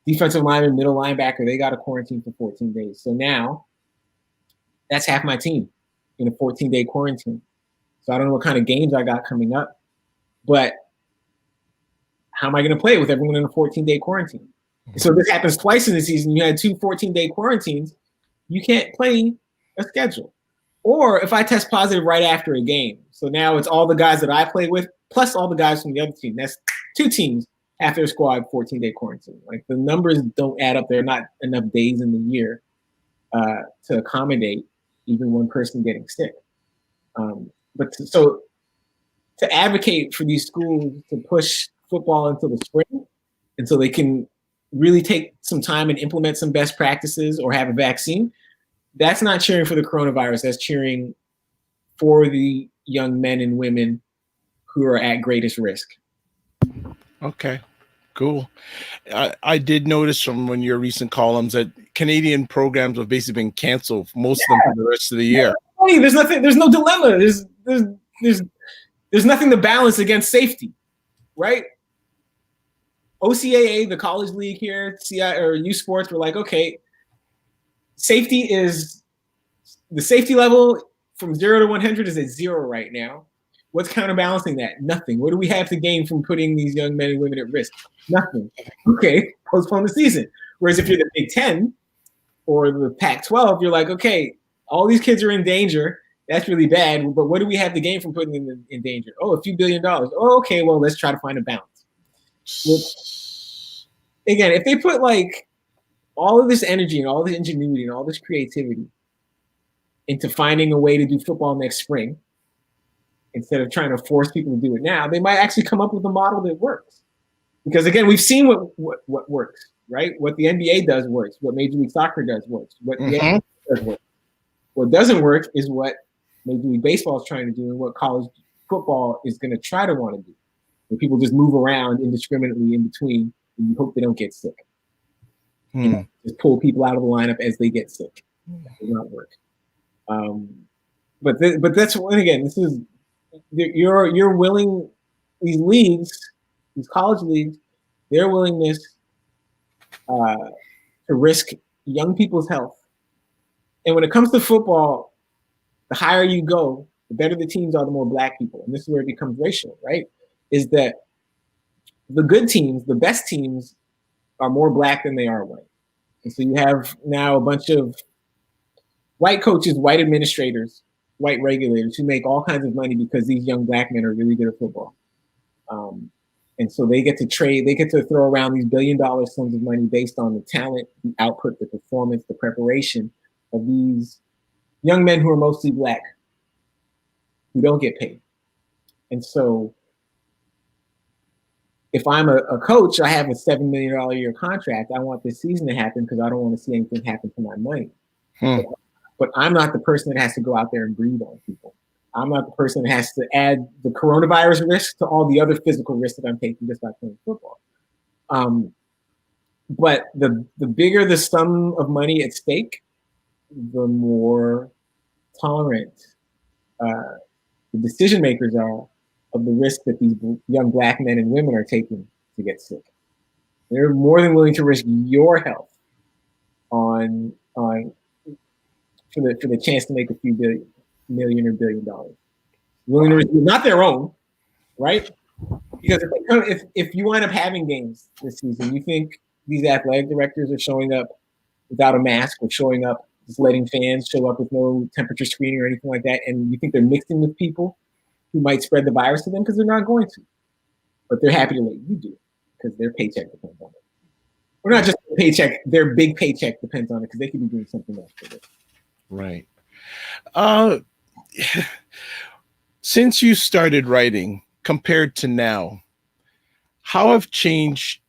defensive lineman, middle linebacker, they got to quarantine for 14 days. So now that's half my team in a 14-day quarantine. So I don't know what kind of games I got coming up, but how am I going to play with everyone in a 14-day quarantine? So this happens twice in the season. You had 2 14-day quarantines. You can't play a schedule. Or if I test positive right after a game, so now it's all the guys that I play with plus all the guys from the other team. That's 2 teams after a squad 14-day quarantine. Like, the numbers don't add up. There are not enough days in the year to accommodate even one person getting sick. So to advocate for these schools to push football into the spring, and so they can really take some time and implement some best practices or have a vaccine, that's not cheering for the coronavirus. That's cheering for the young men and women who are at greatest risk. Okay, cool. I did notice from one of your recent columns that Canadian programs have basically been canceled, most of them for the rest of the year. Hey, there's no dilemma. There's nothing to balance against safety, right? OCAA, the college league here, U Sports were like, okay, the safety level from 0 to 100 is at 0 right now. What's counterbalancing that? Nothing. What do we have to gain from putting these young men and women at risk? Nothing. Okay, postpone the season. Whereas if you're the Big Ten or the Pac-12, you're like, okay, all these kids are in danger. That's really bad. But what do we have to gain from putting them in danger? Oh, a few $1 billion. Oh, okay, well, let's try to find a balance. Again, if they put like all of this energy and all this ingenuity and all this creativity into finding a way to do football next spring, instead of trying to force people to do it now, they might actually come up with a model that works. Because again, we've seen what works, right? What the NBA does works. What Major League Soccer does works. What the NFL does works. What doesn't work is what Major League Baseball is trying to do and what college football is going to try to want to do. Where people just move around indiscriminately in between and you hope they don't get sick. You know, just pull people out of the lineup as they get sick. That does not work. But that's when, again, this is you're willing, these leagues, these college leagues, their willingness to risk young people's health. And when it comes to football, the higher you go, the better the teams are, the more black people. And this is where it becomes racial, right? Is that the good teams, the best teams, are more black than they are white. And so you have now a bunch of white coaches, white administrators, white regulators who make all kinds of money because these young black men are really good at football. And so they get to throw around these $1 billion sums of money based on the talent, the output, the performance, the preparation of these young men who are mostly Black who don't get paid. And so if I'm a coach, I have a $7 million a year contract. I want this season to happen because I don't want to see anything happen to my money. But I'm not the person that has to go out there and breathe on people. I'm not the person that has to add the coronavirus risk to all the other physical risks that I'm taking just by playing football. But the bigger the sum of money at stake, the more tolerant the decision makers are of the risk that these young Black men and women are taking to get sick. They're more than willing to risk your health on for the chance to make a few million or $1 billion. Willing to risk, not their own, right? Because if you wind up having games this season, you think these athletic directors are showing up without a mask or showing up just letting fans show up with no temperature screening or anything like that, and you think they're mixing with people who might spread the virus to them, because they're not going to. But they're happy to let you do it because their paycheck depends on it. Or not just their paycheck, their big paycheck depends on it because they could be doing something else for it. Right. Since you started writing compared to now, how have things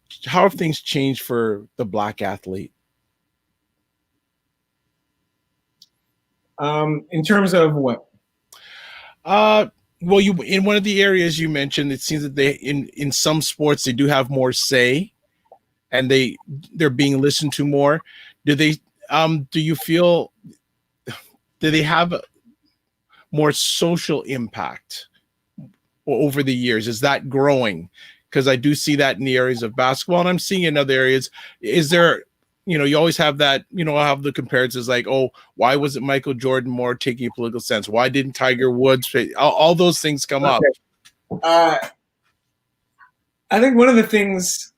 changed for the Black athlete? In terms of what? Well, you in one of the areas you mentioned, it seems that they in some sports they do have more say, and they're being listened to more. Do you feel do they have more social impact over the years? Is that growing? Because I do see that in the areas of basketball, and I'm seeing in other areas. Is there, you always have that, have the comparisons like, oh, why wasn't Michael Jordan more taking a political sense? Why didn't Tiger Woods? All those things come up. I think one of the things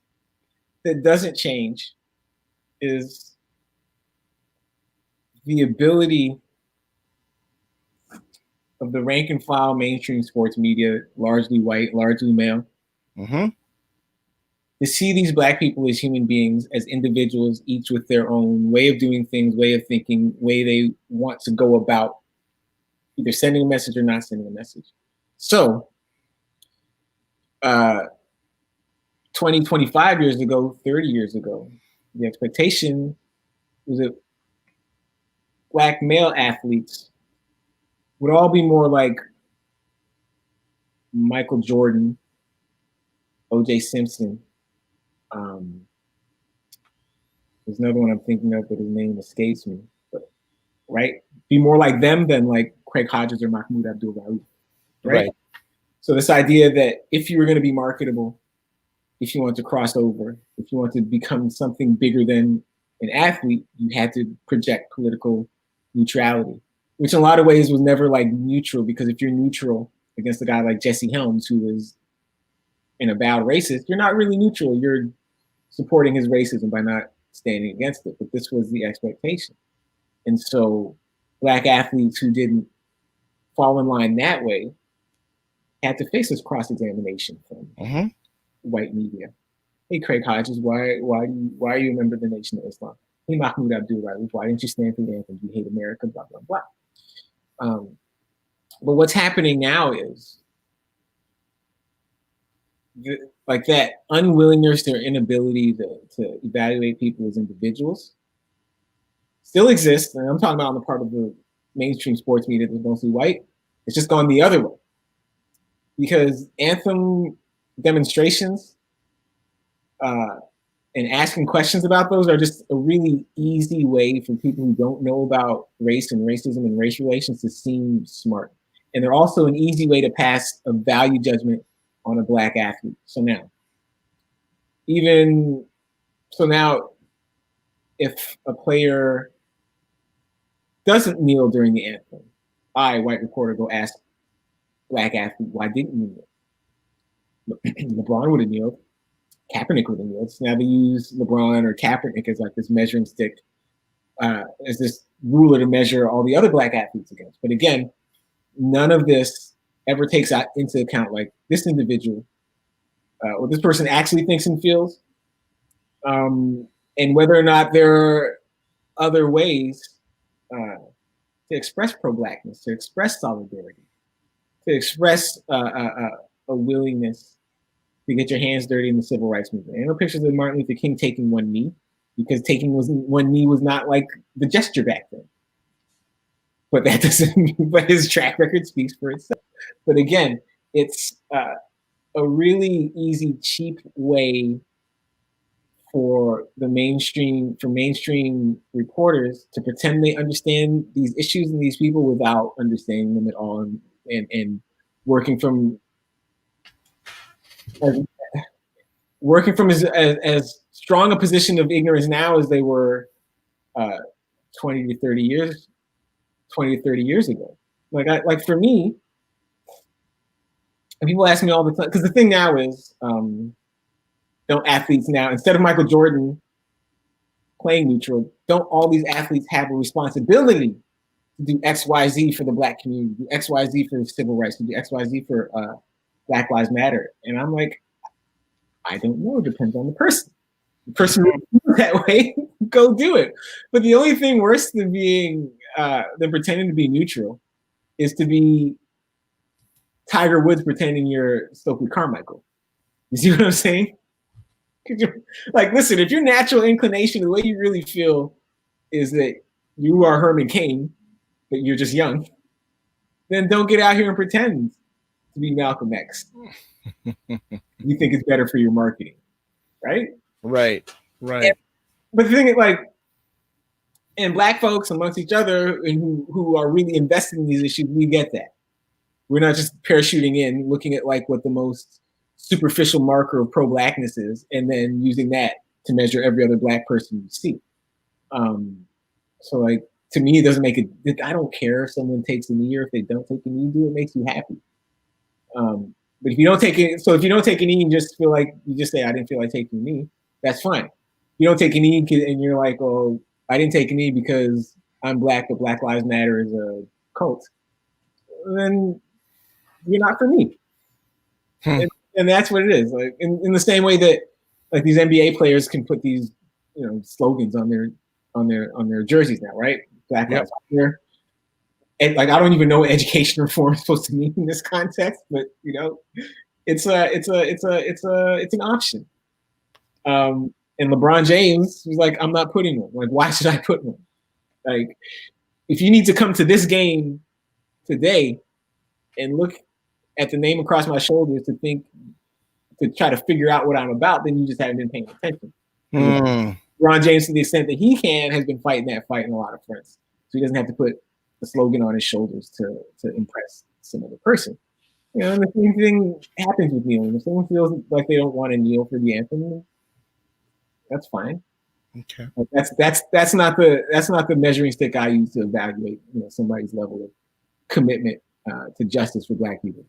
that doesn't change is the ability of the rank and file mainstream sports media, largely white, largely male, to see these Black people as human beings, as individuals, each with their own way of doing things, way of thinking, way they want to go about either sending a message or not sending a message. So 20, 25 years ago, 30 years ago, the expectation was that Black male athletes would all be more like Michael Jordan, O.J. Simpson. There's another one I'm thinking of, but his name escapes me. But right, be more like them than like Craig Hodges or Mahmoud Abdul-Rauf. Right. So this idea that if you were going to be marketable, if you want to cross over, if you want to become something bigger than an athlete, you had to project political neutrality, which in a lot of ways was never like neutral, because if you're neutral against a guy like Jesse Helms, who is an avowed racist, you're not really neutral. You're supporting his racism by not standing against it. But this was the expectation. And so Black athletes who didn't fall in line that way had to face this cross-examination from white media. Hey, Craig Hodges, why are you a member of the Nation of Islam? Hey, Mahmoud Abdul-Rauf, why didn't you stand for the anthem? You hate America, blah, blah, blah. But what's happening now is like that unwillingness or inability to evaluate people as individuals still exists. And I'm talking about on the part of the mainstream sports media that's mostly white. It's just gone the other way. Because anthem demonstrations and asking questions about those are just a really easy way for people who don't know about race and racism and race relations to seem smart. And they're also an easy way to pass a value judgment on a Black athlete. So now, if a player doesn't kneel during the anthem, white reporter, go ask Black athlete, why didn't you kneel? LeBron would have kneeled. Kaepernick would have kneeled. So now they use LeBron or Kaepernick as like this measuring stick, as this ruler to measure all the other Black athletes against. But again, none of this ever takes into account like this individual, what this person actually thinks and feels, and whether or not there are other ways to express pro-blackness, to express solidarity, to express a willingness to get your hands dirty in the civil rights movement. And no pictures of Martin Luther King taking one knee, because taking one knee was not like the gesture back then. But that doesn't. But his track record speaks for itself. But again, it's a really easy, cheap way for mainstream reporters to pretend they understand these issues and these people without understanding them at all, and working from as strong a position of ignorance now as they were 20 to 30 years ago. Like for me, and people ask me all the time, because the thing now is, don't athletes now, instead of Michael Jordan playing neutral, don't all these athletes have a responsibility to do X, Y, Z for the Black community, do X, Y, Z for civil rights, to do X, Y, Z for Black Lives Matter? And I'm like, I don't know. It depends on the person. The person who that way, go do it. But the only thing worse than pretending to be neutral is to be Tiger Woods pretending you're Stokely Carmichael. You see what I'm saying? Like, listen, if your natural inclination, the way you really feel, is that you are Herman Cain, but you're just young, then don't get out here and pretend to be Malcolm X. You think it's better for your marketing, right? Right. But the thing is, like, and Black folks amongst each other and who are really invested in these issues, we get that. We're not just parachuting in, looking at like what the most superficial marker of pro-Blackness is, and then using that to measure every other Black person you see. So like, to me, it doesn't make it, I don't care if someone takes a knee or if they don't take a knee, do what makes you happy. But if you don't take it, so if you don't take a knee and just feel like, you just say, I didn't feel like taking a knee, that's fine. If you don't take a knee and you're like, oh, I didn't take a knee because I'm Black, but Black Lives Matter is a cult, then you're not for me. And that's what it is. Like in the same way that like these NBA players can put these, slogans on their jerseys now, right? Black Lives Matter. And like, I don't even know what education reform is supposed to mean in this context, but it's an option. And LeBron James was like, I'm not putting one. Like, why should I put one? Like, if you need to come to this game today and look at the name across my shoulders to try to figure out what I'm about, then you just haven't been paying attention. LeBron James, to the extent that he can, has been fighting that fight in a lot of fronts. So he doesn't have to put the slogan on his shoulders to impress some other person. And the same thing happens with kneeling. If someone feels like they don't want to kneel for the anthem, that's fine. Okay. That's not the measuring stick I use to evaluate somebody's level of commitment to justice for Black people.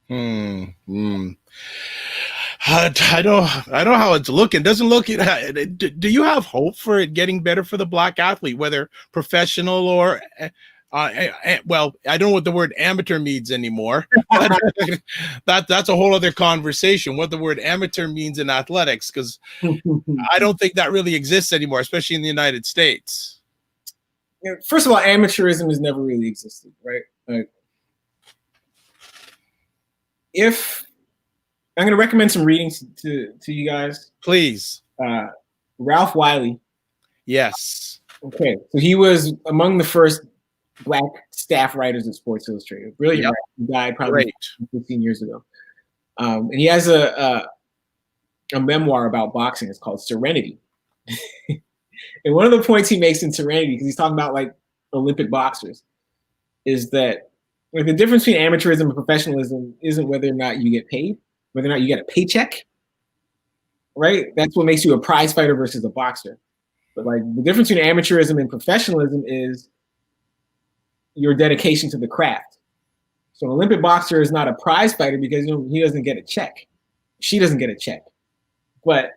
I know how it's looking. Doesn't look it. Do you have hope for it getting better for the Black athlete, whether professional or well, I don't know what the word amateur means anymore. That's a whole other conversation, what the word amateur means in athletics, because I don't think that really exists anymore, especially in the United States. First of all, amateurism has never really existed, right? Like, if I'm going to recommend some readings to you guys, please. Ralph Wiley. Yes. Okay, so he was among the first Black staff writers at Sports Illustrated. Brilliant. Yep. He died probably 15 years ago. And he has a memoir about boxing. It's called Serenity. And one of the points he makes in Serenity, because he's talking about like Olympic boxers, is that like the difference between amateurism and professionalism isn't whether or not you get paid, whether or not you get a paycheck, right? That's what makes you a prize fighter versus a boxer. But like the difference between amateurism and professionalism is your dedication to the craft. So an Olympic boxer is not a prize fighter because he doesn't get a check. She doesn't get a check. But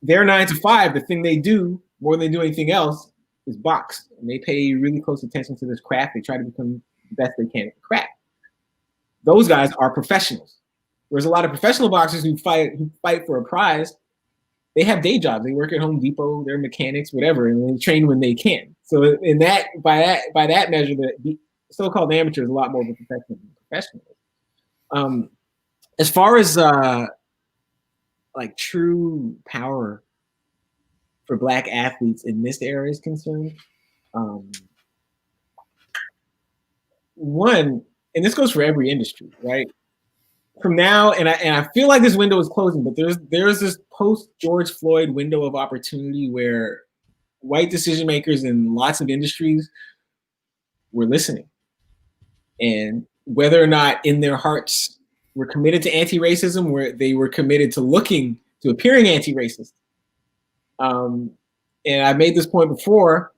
their 9 to 5, the thing they do more than they do anything else is box. And they pay really close attention to this craft. They try to become the best they can at the craft. Those guys are professionals. Whereas a lot of professional boxers who fight for a prize they have day jobs. They work at Home Depot, they're mechanics, whatever, and they train when they can. So by that measure, the so-called amateur is a lot more of a professional than professional. As far as like true power for Black athletes in this era is concerned, one, and this goes for every industry, right? From now, and I feel like this window is closing, but there's this post George Floyd window of opportunity where white decision makers in lots of industries were listening, and whether or not in their hearts were committed to anti-racism, where they were committed to appearing anti-racist. And I made this point before.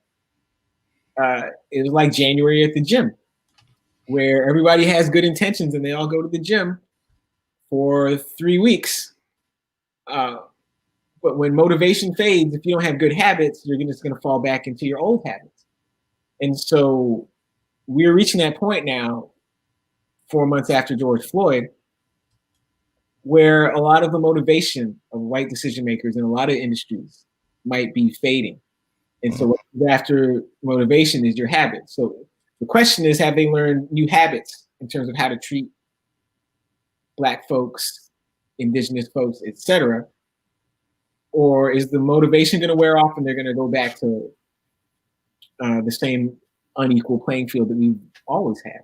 It was like January at the gym, where everybody has good intentions and they all go to the gym for 3 weeks. But when motivation fades, if you don't have good habits, you're just going to fall back into your old habits. And so we're reaching that point now, 4 months after George Floyd, where a lot of the motivation of white decision makers in a lot of industries might be fading. And so after motivation is your habit. So the question is, have they learned new habits in terms of how to treat Black folks, indigenous folks, etc.? Or is the motivation going to wear off and they're going to go back to the same unequal playing field that we've always had?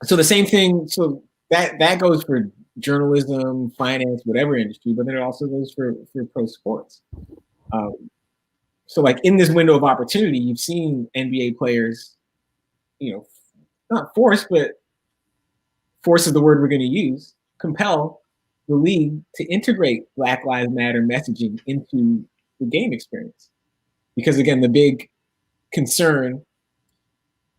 So the same thing, so that goes for journalism, finance, whatever industry, but then it also goes for pro sports. So like in this window of opportunity, you've seen NBA players, not force, but force is the word we're going to use, compel the league to integrate Black Lives Matter messaging into the game experience. Because again, the big concern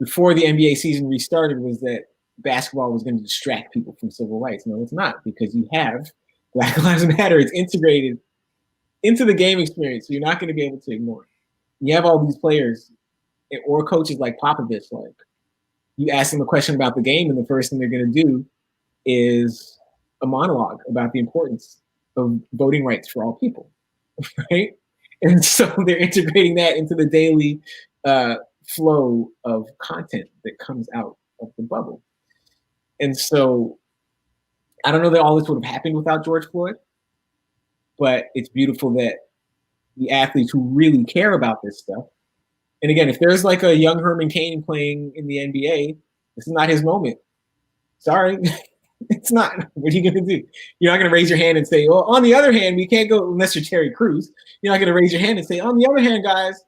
before the NBA season restarted was that basketball was going to distract people from civil rights. No, it's not, because you have Black Lives Matter. It's integrated into the game experience, so you're not going to be able to ignore it. You have all these players or coaches like Popovich, like you ask them a question about the game and the first thing they're going to do is a monologue about the importance of voting rights for all people, right? And so they're integrating that into the daily flow of content that comes out of the bubble. And so I don't know that all this would have happened without George Floyd, but it's beautiful that the athletes who really care about this stuff, and again, if there's like a young Herman Cain playing in the NBA, this is not his moment. Sorry, it's not. What are you going to do? You're not going to raise your hand and say, well, on the other hand, we can't go, unless you're Terry Crews, you're not going to raise your hand and say, on the other hand, guys,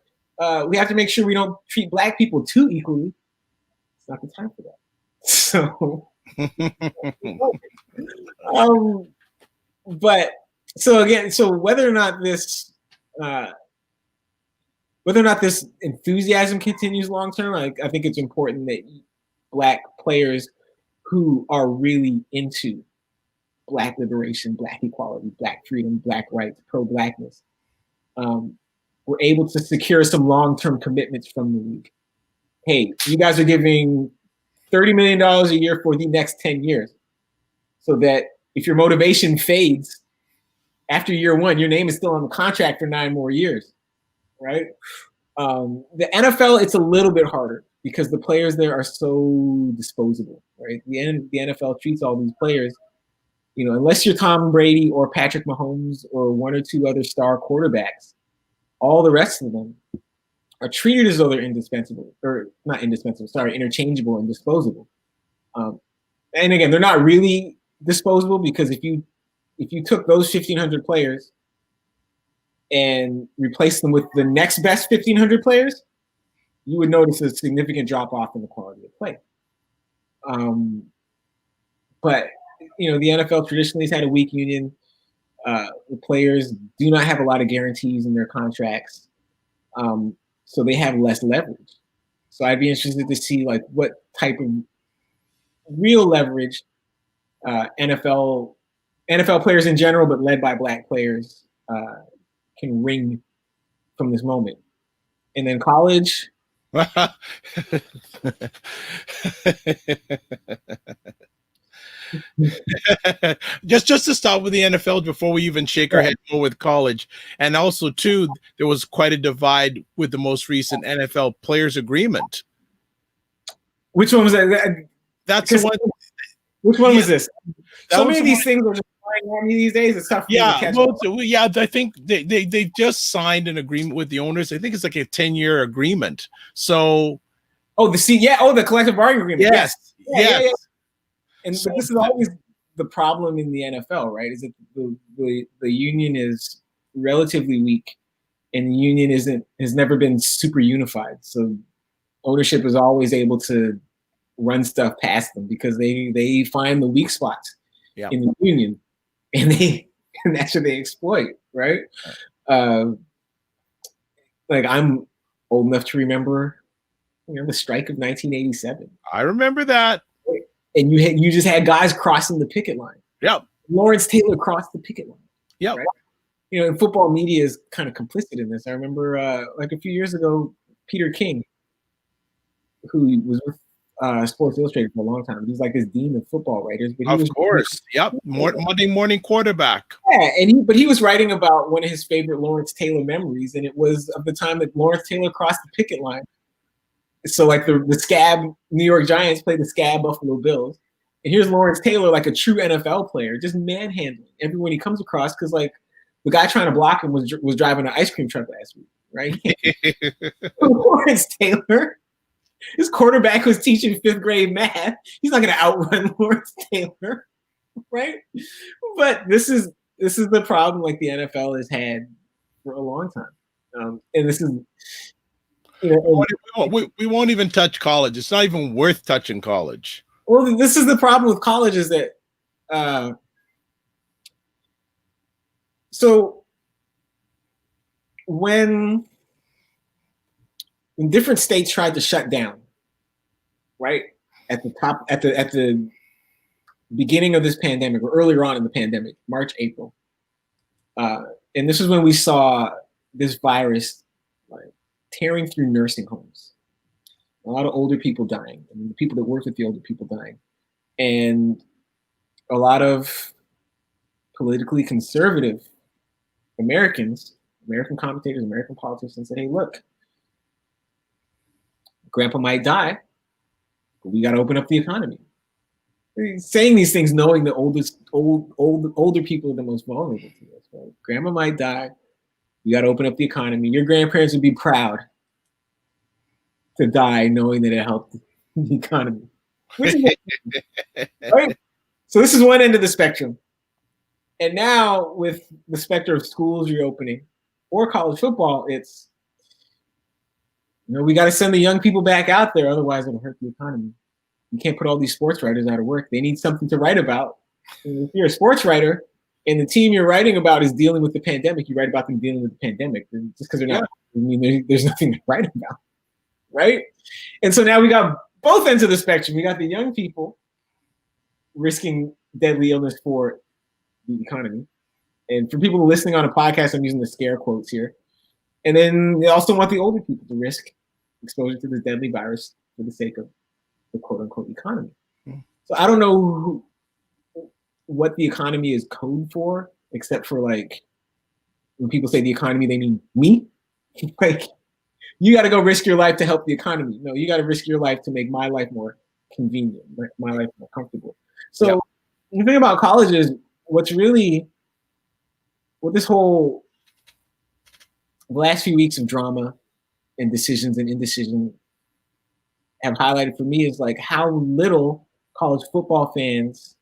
we have to make sure we don't treat Black people too equally. It's not the time for that. So, but so again, so whether or not this enthusiasm continues long term, I think it's important that Black players who are really into Black liberation, Black equality, Black freedom, Black rights, pro-Blackness, were able to secure some long-term commitments from the league. Hey, you guys are giving $30 million a year for the next 10 years, so that if your motivation fades after year one, your name is still on the contract for 9 more years, right? The NFL, it's a little bit harder because the players there are so disposable, right? The NFL treats all these players, unless you're Tom Brady or Patrick Mahomes or one or two other star quarterbacks, all the rest of them are treated as though they're interchangeable and disposable. And again, they're not really disposable, because if you took those 1,500 players and replaced them with the next best 1,500 players, you would notice a significant drop off in the quality of play. But the NFL traditionally has had a weak union. The players do not have a lot of guarantees in their contracts, so they have less leverage. So I'd be interested to see like what type of real leverage NFL players in general, but led by Black players, can wring from this moment. And then college. just to start with the NFL before we even shake our head more with college. And also, too, there was quite a divide with the most recent NFL players agreement. Which one was that? That's the one. Which one was this? So many of these things are just flying on me these days. It's tough for me to catch up. Yeah, I think they just signed an agreement with the owners. I think it's like a 10-year agreement. So, the collective bargaining agreement. Yes. Yeah. And so, this is always the problem in the NFL, right? Is that the union is relatively weak, and the union has never been super unified. So ownership is always able to run stuff past them because they find the weak spots in the union, and that's what they exploit, right? Like, I'm old enough to remember, the strike of 1987. I remember that. And you just had guys crossing the picket line. Yep. Lawrence Taylor crossed the picket line. Yep. Right? And football media is kind of complicit in this. I remember like a few years ago, Peter King, who was with Sports Illustrated for a long time. He's like this dean of football writers. But Monday morning quarterback. Yeah, but he was writing about one of his favorite Lawrence Taylor memories, and it was of the time that Lawrence Taylor crossed the picket line. So like the scab New York Giants played the scab Buffalo Bills, and here's Lawrence Taylor, like a true NFL player, just manhandling everyone he comes across because like the guy trying to block him was driving an ice cream truck last week, right? Lawrence Taylor. His quarterback was teaching 5th grade math. He's not going to outrun Lawrence Taylor, right? But this is the problem like the NFL has had for a long time, and this is we won't even touch college. It's not even worth touching college. Well, this is the problem with college is that so when different states tried to shut down, right at the beginning of this pandemic or earlier on in the pandemic, March, April, and this is when we saw this virus like tearing through nursing homes, a lot of older people dying, and the people that work with the older people dying, and a lot of politically conservative American commentators, American politicians said, "Hey, look. Grandpa might die, but we got to open up the economy." Saying these things knowing that older people are the most vulnerable to this. Right? Grandma might die. You got to open up the economy. Your grandparents would be proud to die knowing that it helped the economy. Right? So this is one end of the spectrum. And now with the specter of schools reopening or college football, it's we got to send the young people back out there. Otherwise, it'll hurt the economy. You can't put all these sports writers out of work. They need something to write about. And if you're a sports writer and the team you're writing about is dealing with the pandemic, you write about them dealing with the pandemic. Just because they're not, I mean, there's nothing to write about, right? And so now we got both ends of the spectrum. We got the young people risking deadly illness for the economy. And for people listening on a podcast, I'm using the scare quotes here. And then they also want the older people to risk exposure to this deadly virus for the sake of the quote-unquote economy. So I don't know what the economy is code for, except for like when people say the economy, they mean me. Like, you got to go risk your life to help the economy. No, you got to risk your life to make my life more convenient, my life more comfortable. So the thing about college is what this whole last few weeks of drama and decisions and indecision have highlighted for me is like how little college football fans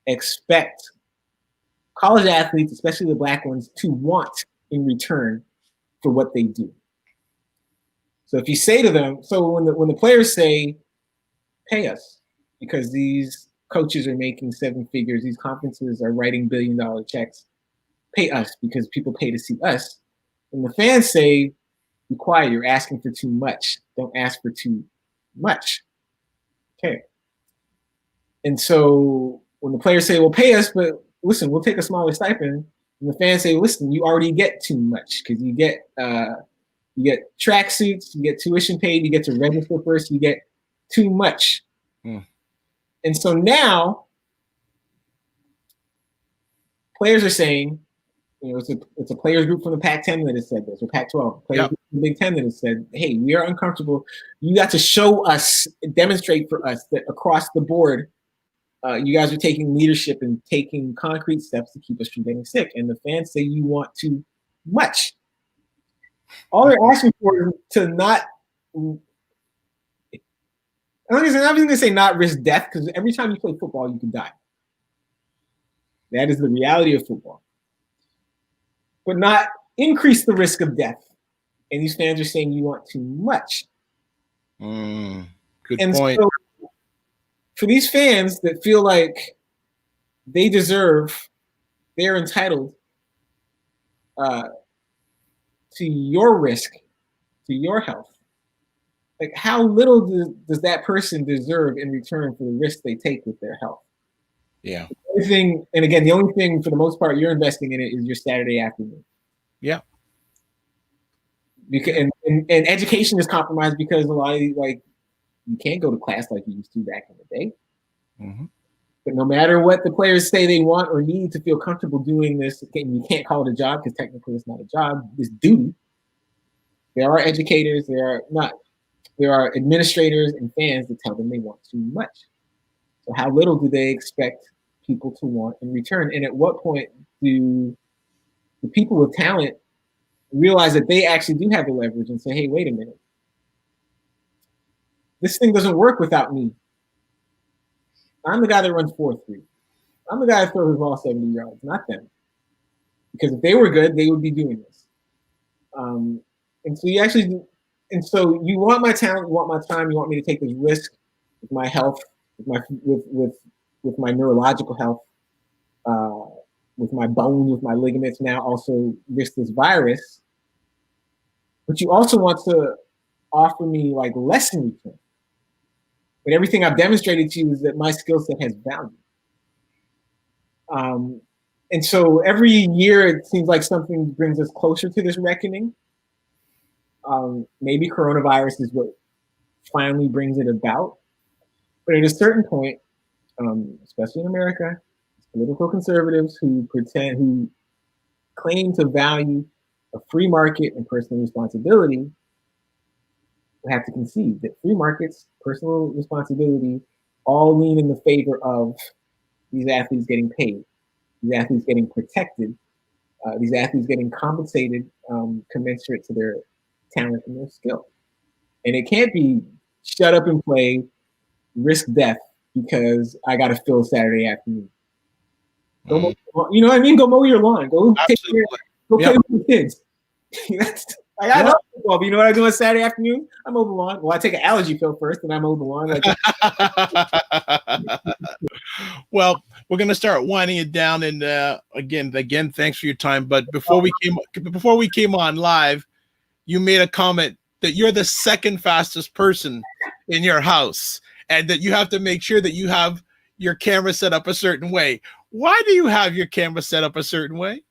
expect college athletes, especially the black ones, to want in return for what they do. So if you say to them, so when the players say, pay us because these coaches are making 7 figures, these conferences are writing billion-dollar checks, pay us because people pay to see us. When the fans say, be quiet, you're asking for too much. Don't ask for too much. Okay. And so when the players say, well, pay us, but listen, we'll take a smaller stipend. And the fans say, listen, you already get too much because you get track suits, you get tuition paid, you get to register first, you get too much. And so now players are saying, it's a players group from the Pac-10 that has said this, or Pac-12, players group from the Big Ten that has said, hey, we are uncomfortable. You got to show us, demonstrate for us that across the board, you guys are taking leadership and taking concrete steps to keep us from getting sick. And the fans say you want too much. All they're asking for is to not, I'm not going to say not risk death, because every time you play football, you can die. That is the reality of football. But not increase the risk of death. And these fans are saying you want too much. Good and point. So for these fans that feel like they deserve, they're entitled to your risk, to your health. Like, how little does that person deserve in return for the risk they take with their health? Yeah. The only thing for the most part you're investing in it is your Saturday afternoon. Yeah. Because and education is compromised because a lot of you can't go to class like you used to back in the day. Mm-hmm. But no matter what the players say they want or need to feel comfortable doing this, you can't call it a job because technically it's not a job, it's duty. There are educators, there are administrators and fans that tell them they want too much. So how little do they expect people to want in return? And at what point do the people with talent realize that they actually do have the leverage and say, hey, wait a minute. This thing doesn't work without me. I'm the guy that runs 4.3. I'm the guy that throws the ball 70 yards, not them. Because if they were good, they would be doing this. And so you want my talent, you want my time, you want me to take this risk with my health, with my neurological health, with my bones, with my ligaments, now also risk this virus. But you also want to offer me less in return. But everything I've demonstrated to you is that my skill set has value. And so every year it seems like something brings us closer to this reckoning. Maybe coronavirus is what finally brings it about. But at a certain point, especially in America, political conservatives who claim to value a free market and personal responsibility have to concede that free markets, personal responsibility, all lean in the favor of these athletes getting paid, these athletes getting protected, these athletes getting compensated commensurate to their talent and their skill. And it can't be shut up and play, risk death because I got to fill Saturday afternoon. You know what I mean? Go mow your lawn. Go play with your kids. I love football, but you know what I do on Saturday afternoon? I mow the lawn. Well, I take an allergy pill first, and I mow the lawn. Well, we're gonna start winding it down, and again, thanks for your time. But before we came on live, you made a comment that you're the second fastest person in your house, and that you have to make sure that you have your camera set up a certain way. Why do you have your camera set up a certain way?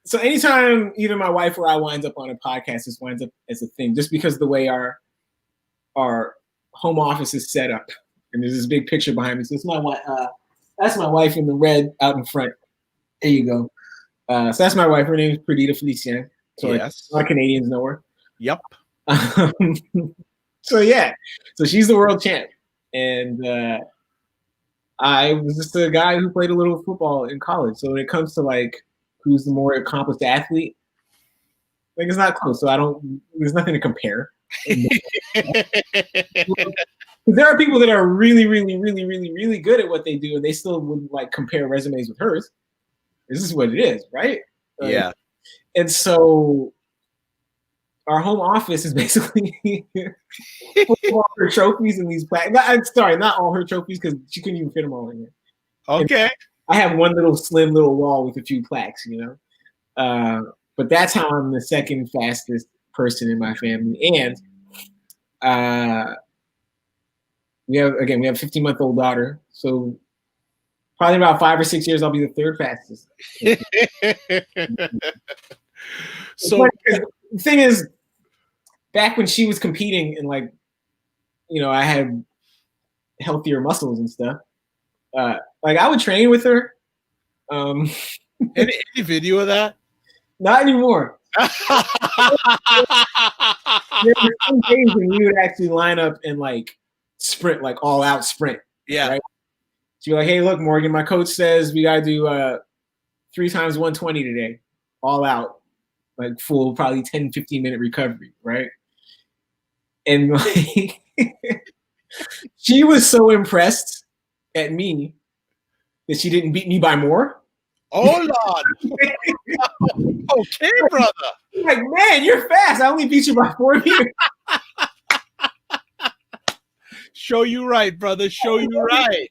So anytime either my wife or I winds up on a podcast, this winds up as a thing, just because of the way our home office is set up. And there's this big picture behind me. So it's that's my wife in the red out in front. There you go. So that's my wife. Her name is Perdita Felician. So yes. A lot of Canadians know her. Yep. So she's the world champ. And I was just a guy who played a little football in college. So when it comes to who's the more accomplished athlete, it's not close. So there's nothing to compare. There are people that are really, really, really, really, really good at what they do, and they still would compare resumes with hers. This is what it is, right? Yeah. And so our home office is basically full of all her trophies and these plaques. I'm sorry, not all her trophies because she couldn't even fit them all in here. Okay. And I have one slim little wall with a few plaques, but that's how I'm the second fastest person in my family. And we have a 15-month-old daughter. So probably about 5 or 6 years, I'll be the third fastest. So the thing is, back when she was competing and I had healthier muscles and stuff, I would train with her Any video of that? Not anymore. There were some days when we would actually line up and like sprint, like all out sprint. Yeah. Right? So you're like, hey, look, Morgan, my coach says we gotta do 3 times 120 today, all out, like full, probably 10, 15-minute recovery, right? And like, she was so impressed at me that she didn't beat me by more. Oh, Lord. Okay, brother. Like, man, you're fast. I only beat you by 4 meters. Show you right, brother. Show you right.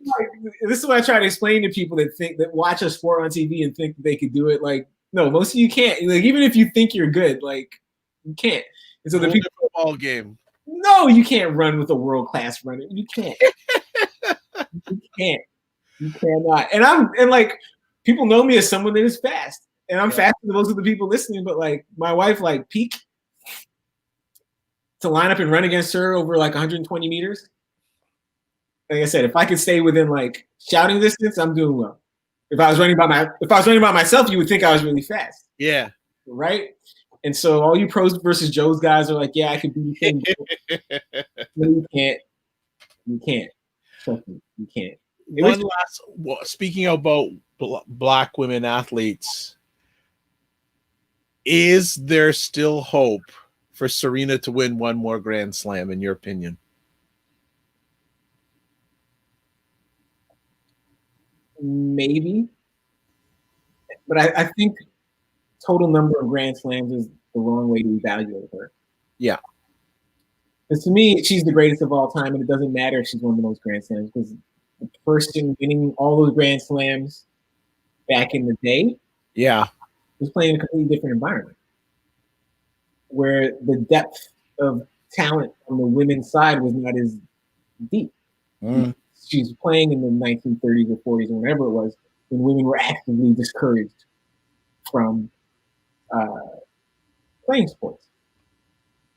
This is what I try to explain to people that watch a sport on TV and think that they could do it. Like, no, most of you can't. Like, even if you think you're good, like, you can't. And so the people, football game. No, you can't run with a world-class runner. You can't. You can't. You cannot. And like, people know me as someone that is fast, and I'm faster than most of the people listening. But like, my wife, like, peak to line up and run against her over like 120 meters. Like I said, if I could stay within like shouting distance, I'm doing well. If I was running by myself, you would think I was really fast. Yeah. Right. And so all you pros versus Joe's guys are like, yeah, I could do the thing. No, you can't. You can't. Trust me, you can't. Speaking about Black women athletes, is there still hope for Serena to win one more Grand Slam, in your opinion? Maybe. But I think total number of Grand Slams is the wrong way to evaluate her. Yeah. Because to me, she's the greatest of all time, and it doesn't matter if she's won the most Grand Slams, because the person winning all those Grand Slams back in the day was playing in a completely different environment, where the depth of talent on the women's side was not as deep. She's playing in the 1930s or 40s or whatever it was, when women were actively discouraged from playing sports.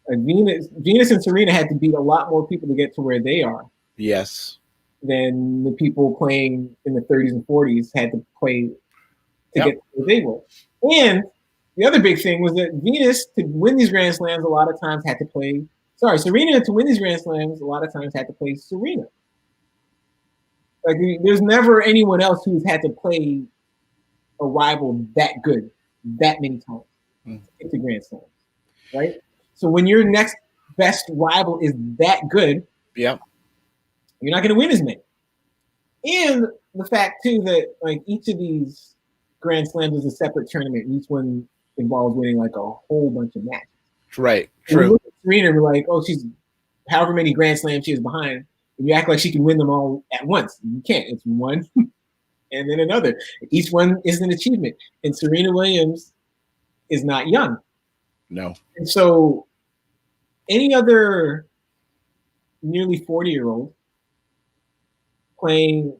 Like Venus and Serena had to beat a lot more people to get to where they are. Yes. Than the people playing in the 30s and 40s had to play to get to where they were. And the other big thing was that Venus, to win these Grand Slams, a lot of times had to play. Serena, to win these Grand Slams, a lot of times had to play Serena. Like, there's never anyone else who's had to play a rival that good that many times to get to Grand Slams, right? So when your next best rival is that good, you're not going to win as many. And the fact too that like each of these Grand Slams is a separate tournament. Each one involves winning like a whole bunch of matches. Right. And we True. look at Serena, we're like, oh, she's however many Grand Slams she is behind. And you act like she can win them all at once. You can't. It's one and then another. Each one is an achievement. And Serena Williams is not young. No. And so any other nearly 40-year-old playing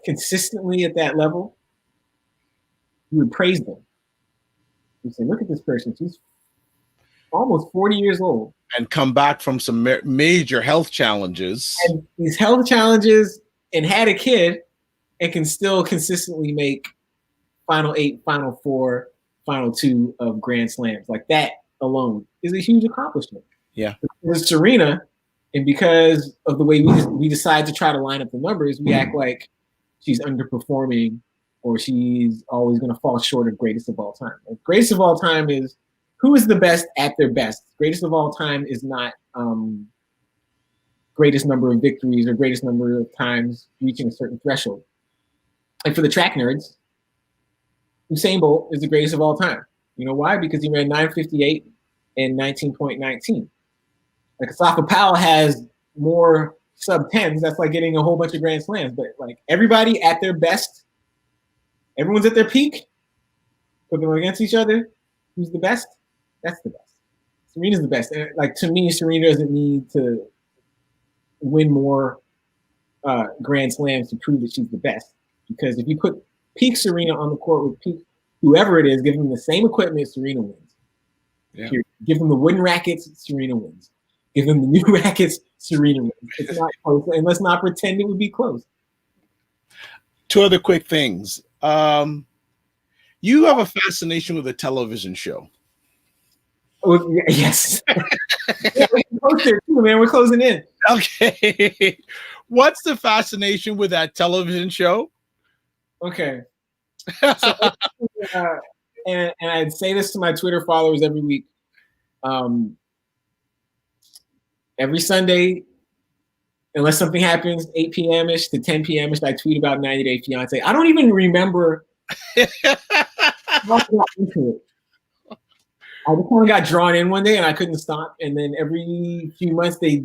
consistently at that level, you would praise them. You say, look at this person. She's almost 40 years old. And come back from some major health challenges. And these health challenges, and had a kid, and can still consistently make Final 8, Final 4, Final 2 of Grand Slams. Like, that alone is a huge accomplishment. Yeah. With Serena, and because of the way we decide to try to line up the numbers, we act like she's underperforming or she's always going to fall short of greatest of all time. Like, greatest of all time is who is the best at their best. Greatest of all time is not greatest number of victories or greatest number of times reaching a certain threshold. Like for the track nerds, Usain Bolt is the greatest of all time. You know why? Because he ran 9:58 and 19.19. Like Asafa Powell has more sub-10s. That's like getting a whole bunch of Grand Slams. But like everybody at their best, everyone's at their peak, put them against each other. Who's the best? That's the best. Serena's the best. And like to me, Serena doesn't need to win more Grand Slams to prove that she's the best. Because if you put peak Serena on the court with peak whoever it is, give them the same equipment, Serena wins. Yeah. Give them the wooden rackets, Serena wins. Give them the new rackets, Serena wins. It's not close, and let's not pretend it would be close. Two other quick things. You have a fascination with a television show. Oh, yes. Yeah, we're close there too, man. We're closing in. Okay. What's the fascination with that television show? Okay. So, and I'd say this to my Twitter followers every week. Every Sunday, unless something happens, 8 p.m.-ish to 10 p.m.-ish, I tweet about 90 Day Fiance. I don't even remember how I got into it. I just kind of got drawn in one day and I couldn't stop. And then every few months they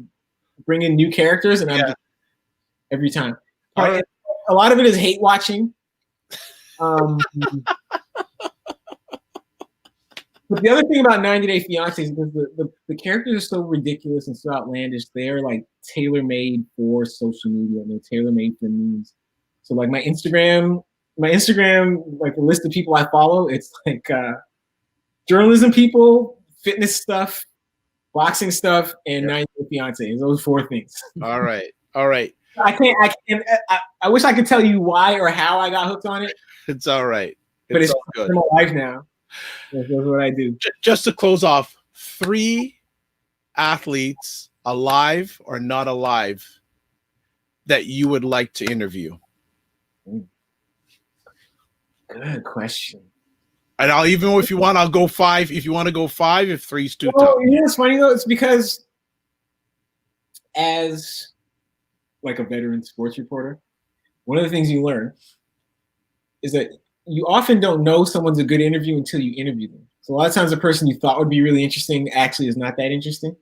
bring in new characters, and I'm just, every time. A lot of it is hate watching. But the other thing about 90 Day Fiance is because the characters are so ridiculous and so outlandish. They're like tailor-made for social media, and they're tailor-made for memes. So like my Instagram, like the list of people I follow, it's like journalism people, fitness stuff, boxing stuff, and 90 Day Fiance. Those 4 things. All right. I wish I could tell you why or how I got hooked on it. It's all right. But it's all good. In my life now. That's what I do. Just to close off, 3 athletes, alive or not alive, that you would like to interview. Good question. And if you want, I'll go 5. If you want to go 5, if 3's too tough. You know, it's funny though. It's because as like a veteran sports reporter, one of the things you learn is that you often don't know someone's a good interview until you interview them. So a lot of times the person you thought would be really interesting actually is not that interesting.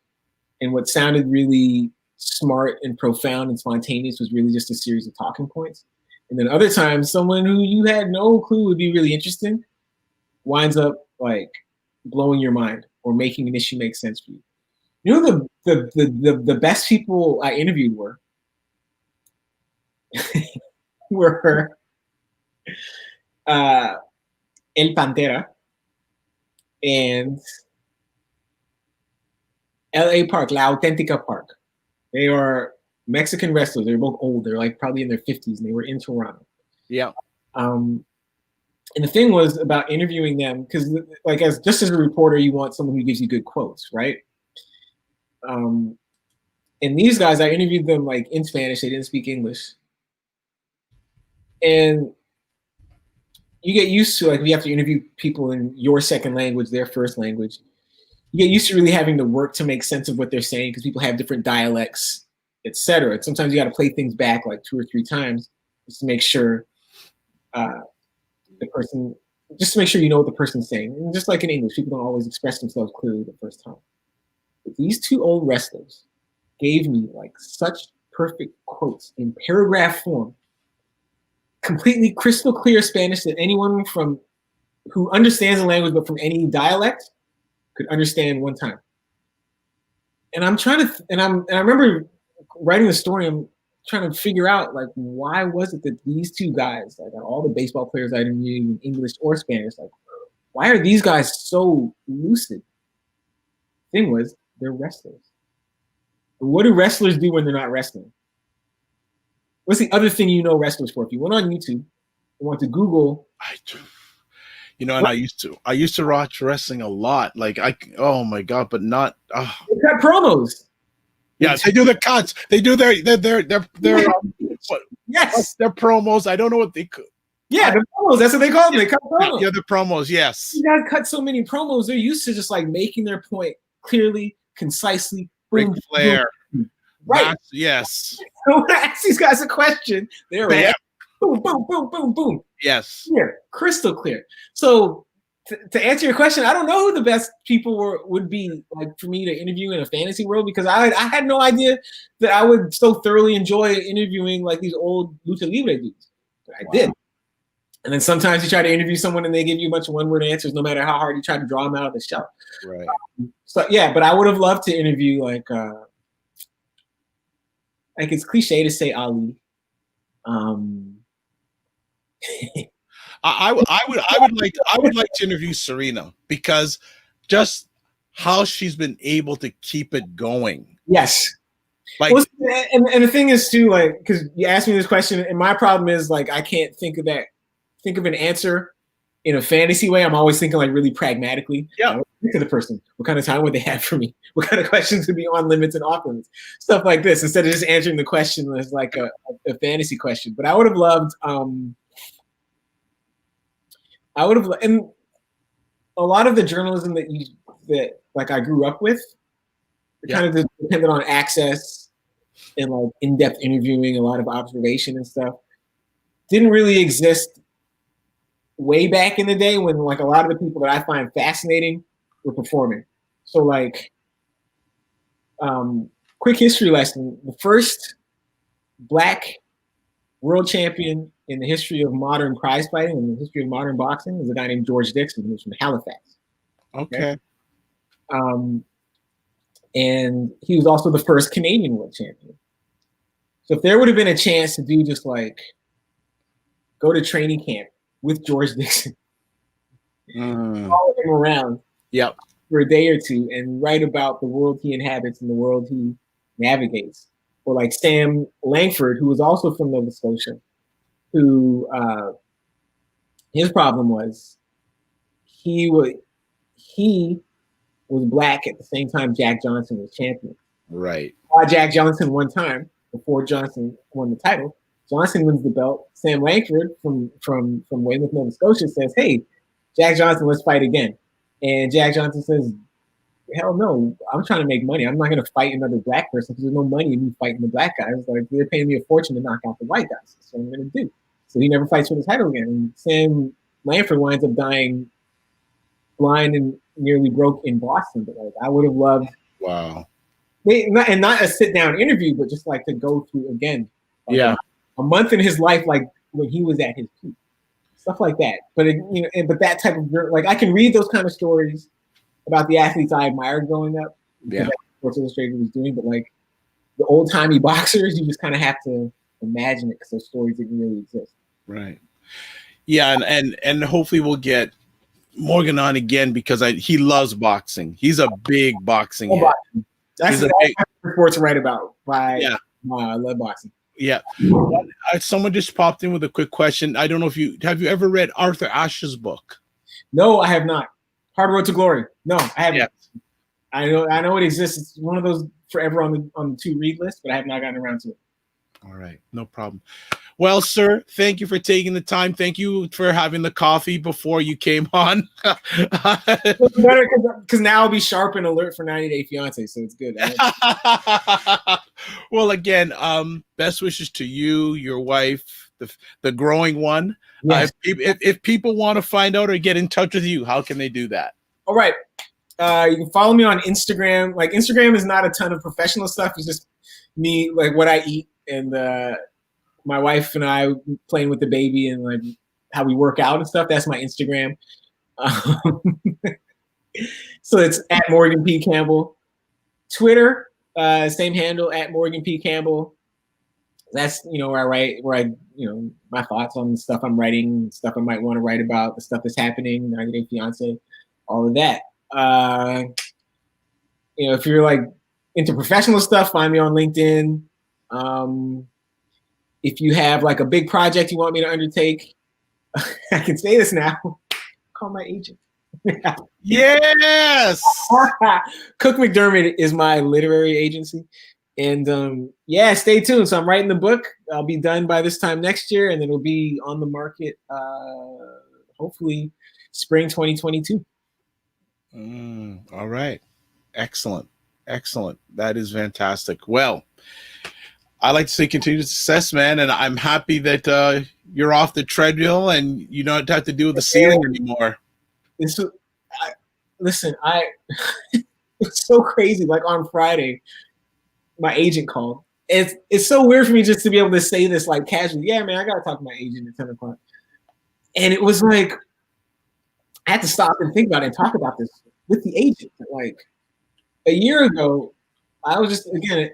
And what sounded really smart and profound and spontaneous was really just a series of talking points. And then other times, someone who you had no clue would be really interesting winds up like blowing your mind or making an issue make sense for you. You know, the best people I interviewed were El Pantera and LA Park, La Auténtica Park. They are Mexican wrestlers. They're both old. They're like probably in their 50s, and they were in Toronto. Yeah. And the thing was about interviewing them, because like just as a reporter, you want someone who gives you good quotes, right? And these guys, I interviewed them like in Spanish. They didn't speak English. And you get used to, like, we have to interview people in your second language, their first language. You get used to really having to work to make sense of what they're saying because people have different dialects, etc. Sometimes you got to play things back like 2 or 3 times just to make sure just to make sure you know what the person's saying. And just like in English, people don't always express themselves clearly the first time. But these 2 old wrestlers gave me like such perfect quotes in paragraph form, completely crystal clear Spanish that anyone who understands the language but from any dialect could understand one time. And I remember writing the story. I'm trying to figure out, like, why was it that these 2 guys, like all the baseball players I interviewed in English or Spanish, like, why are these guys so lucid? Thing was, they're wrestlers. But what do wrestlers do when they're not wrestling? What's the other thing you know wrestlers for? If you went on YouTube and want to Google, and I used to watch wrestling a lot. Like oh my God, but not. They cut promos. Yeah, they do the cuts. They do their yes, their promos. I don't know what they could. Yeah, the promos. That's what they call them. They cut promos. Yeah, the promos. Yes. You guys cut so many promos. They're used to just like making their point clearly, concisely. Ric Flair. Right. Yes. So when I ask these guys a question, they're like, boom, boom, boom, boom, boom. Yes. Clear, crystal clear. So to answer your question, I don't know who the best people would be like for me to interview in a fantasy world, because I had no idea that I would so thoroughly enjoy interviewing like these old lucha libre dudes. But I did. And then sometimes you try to interview someone and they give you a bunch of one-word answers, no matter how hard you try to draw them out of the shell. Right. So yeah, but I would have loved to interview like it's cliche to say Ali. I would like to interview Serena, because just how she's been able to keep it going. Yes. Like, well, and the thing is too, like, because you asked me this question, and my problem is like I can't think of that think of an answer in a fantasy way. I'm always thinking like really pragmatically. Yeah. To the person, what kind of time would they have for me? What kind of questions would be on limits and off limits? Stuff like this, instead of just answering the question as like a fantasy question. But I would have loved, and a lot of the journalism that like I grew up with, kind of depended on access and like in-depth interviewing, a lot of observation and stuff. Didn't really exist way back in the day when like a lot of the people that I find fascinating were performing. So like, quick history lesson: the first Black world champion in the history of modern prize fighting and the history of modern boxing is a guy named George Dixon, who's from Halifax. Okay. And he was also the first Canadian world champion. So if there would have been a chance to do just like go to training camp with George Dixon, follow him around for a day or two and write about the world he inhabits and the world he navigates. Or like Sam Langford, who was also from Nova Scotia, who his problem was he was Black at the same time Jack Johnson was champion. Right. Jack Johnson one time before Johnson won the title. Johnson wins the belt. Sam Langford from Weymouth, Nova Scotia says, "Hey, Jack Johnson, let's fight again." And Jack Johnson says, "Hell no, I'm trying to make money. I'm not going to fight another Black person because there's no money in me fighting the Black guys. Like, they're paying me a fortune to knock out the white guys. That's what I'm going to do." So he never fights for the title again. And Sam Langford winds up dying blind and nearly broke in Boston. But like, I would have loved, not a sit down interview, but just like to go through again, like a month in his life, like when he was at his peak, stuff like that. But but that type of, like, I can read those kind of stories about the athletes I admired growing up. That's what Sports Illustrated was doing. But like the old timey boxers, you just kind of have to imagine it because those stories didn't really exist. Right. Yeah, and hopefully we'll get Morgan on again because he loves boxing. He's a big boxing head. That's what sports write about. I love boxing. Yeah. Someone just popped in with a quick question. I don't know if have you ever read Arthur Ashe's book? No, I have not. Hard Road to Glory. No, I haven't. Yeah. I know it exists. It's one of those forever on the to read list, but I have not gotten around to it. All right, no problem. Well, sir, thank you for taking the time. Thank you for having the coffee before you came on. It's better because now I'll be sharp and alert for 90 Day Fiance, so it's good. Well, again, best wishes to you, your wife, the growing one. Yes. If people want to find out or get in touch with you, how can they do that? All right. You can follow me on Instagram. Like, Instagram is not a ton of professional stuff. It's just me, like what I eat and my wife and I playing with the baby and like how we work out and stuff. That's my Instagram. So it's at Morgan P. Campbell. Twitter, same handle, at Morgan P. Campbell. That's, where I write, my thoughts on the stuff I'm writing, stuff I might want to write about, the stuff that's happening, 90 Day Fiance, all of that. If you're like into professional stuff, find me on LinkedIn. If you have like a big project you want me to undertake, I can say this now. Call my agent. Yes. Cook McDermott is my literary agency. And stay tuned. So I'm writing the book. I'll be done by this time next year, and then it'll be on the market hopefully spring 2022. All right. Excellent. That is fantastic. Well, I like to say continued success, man, and I'm happy that you're off the treadmill and you don't have to deal with the ceiling anymore. It's so crazy. Like on Friday, my agent called. It's so weird for me just to be able to say this like casually. Yeah, man, I gotta talk to my agent at 10 o'clock. And it was like I had to stop and think about it and talk about this with the agent. Like a year ago, I was just again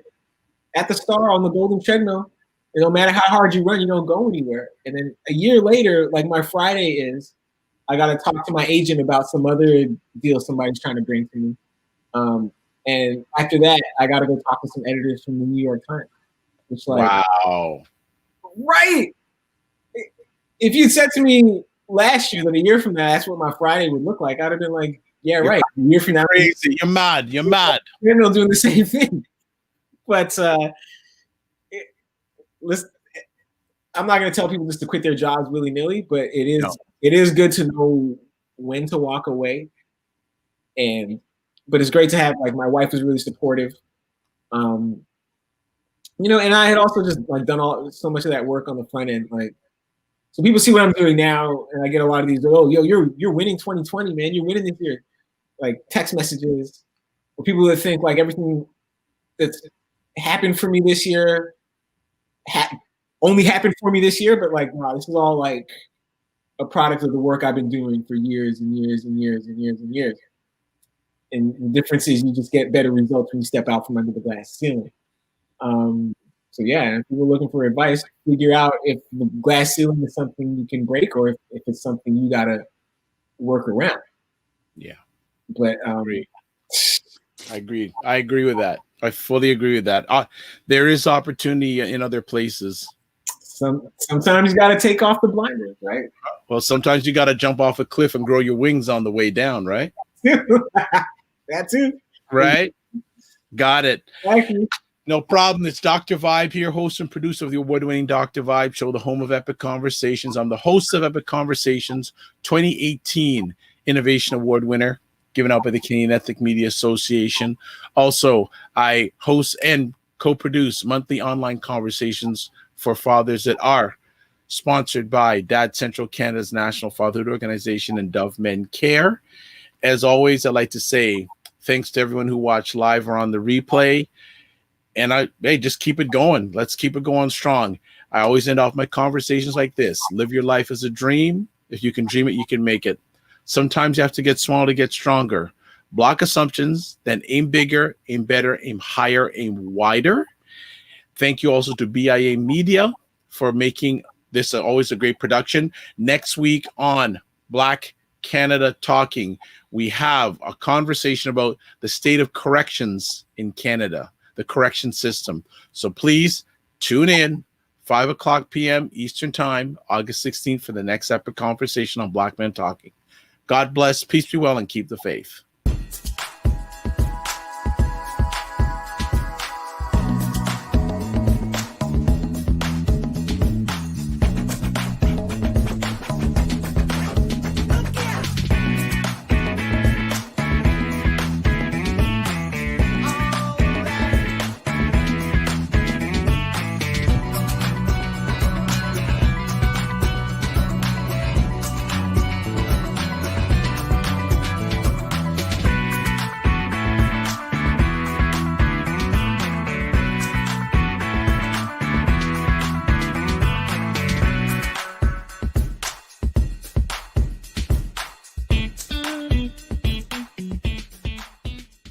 at the Star on the Golden Treadmill. No matter how hard you run, you don't go anywhere. And then a year later, like my Friday is, I got to talk to my agent about some other deal somebody's trying to bring to me. And after that, I got to go talk to some editors from the New York Times. It's like, wow. Right. if you said to me last year that a year from now that's what my Friday would look like, I'd have been like, yeah, You're right. A year from now, crazy. You're mad. You're mad. They're doing the same thing. But listen, I'm not going to tell people just to quit their jobs willy-nilly, but it is good to know when to walk away. But it's great to have, like, my wife is really supportive. You know, and I had also just like done so much of that work on the front end. Like, so people see what I'm doing now, and I get a lot of these, oh, yo, you're winning 2020, man. You're winning this year. Like text messages, or people that think like everything that's happened for me this year only happened for me this year, but like, wow, this is all like a product of the work I've been doing for years and years and years and years and years. And the difference is you just get better results when you step out from under the glass ceiling. So yeah, if you're looking for advice, figure out if the glass ceiling is something you can break or if it's something you gotta work around. Yeah. But I agree. I agree with that. I fully agree with that. There is opportunity in other places. Sometimes you got to take off the blinders, right? Well, sometimes you got to jump off a cliff and grow your wings on the way down, right? That too. Right? Got it. Thank you. No problem. It's Dr. Vibe here, host and producer of the award-winning Dr. Vibe show, the home of Epic Conversations. I'm the host of Epic Conversations 2018 Innovation Award winner, given out by the Canadian Ethnic Media Association. Also, I host and co-produce monthly online conversations for fathers that are sponsored by Dad Central, Canada's national fatherhood organization, and Dove Men Care. As always, I'd like to say thanks to everyone who watched live or on the replay. And just keep it going. Let's keep it going strong. I always end off my conversations like this. Live your life as a dream. If you can dream it, you can make it. Sometimes you have to get small to get stronger. Block assumptions, then aim bigger, aim better, aim higher, aim wider. Thank you also to BIA Media for making this always a great production. Next week on Black Canada Talking, we have a conversation about the state of corrections in Canada, the correction system. So please tune in 5:00 p.m. Eastern Time, August 16th for the next epic conversation on Black Men Talking. God bless, peace be well, and keep the faith.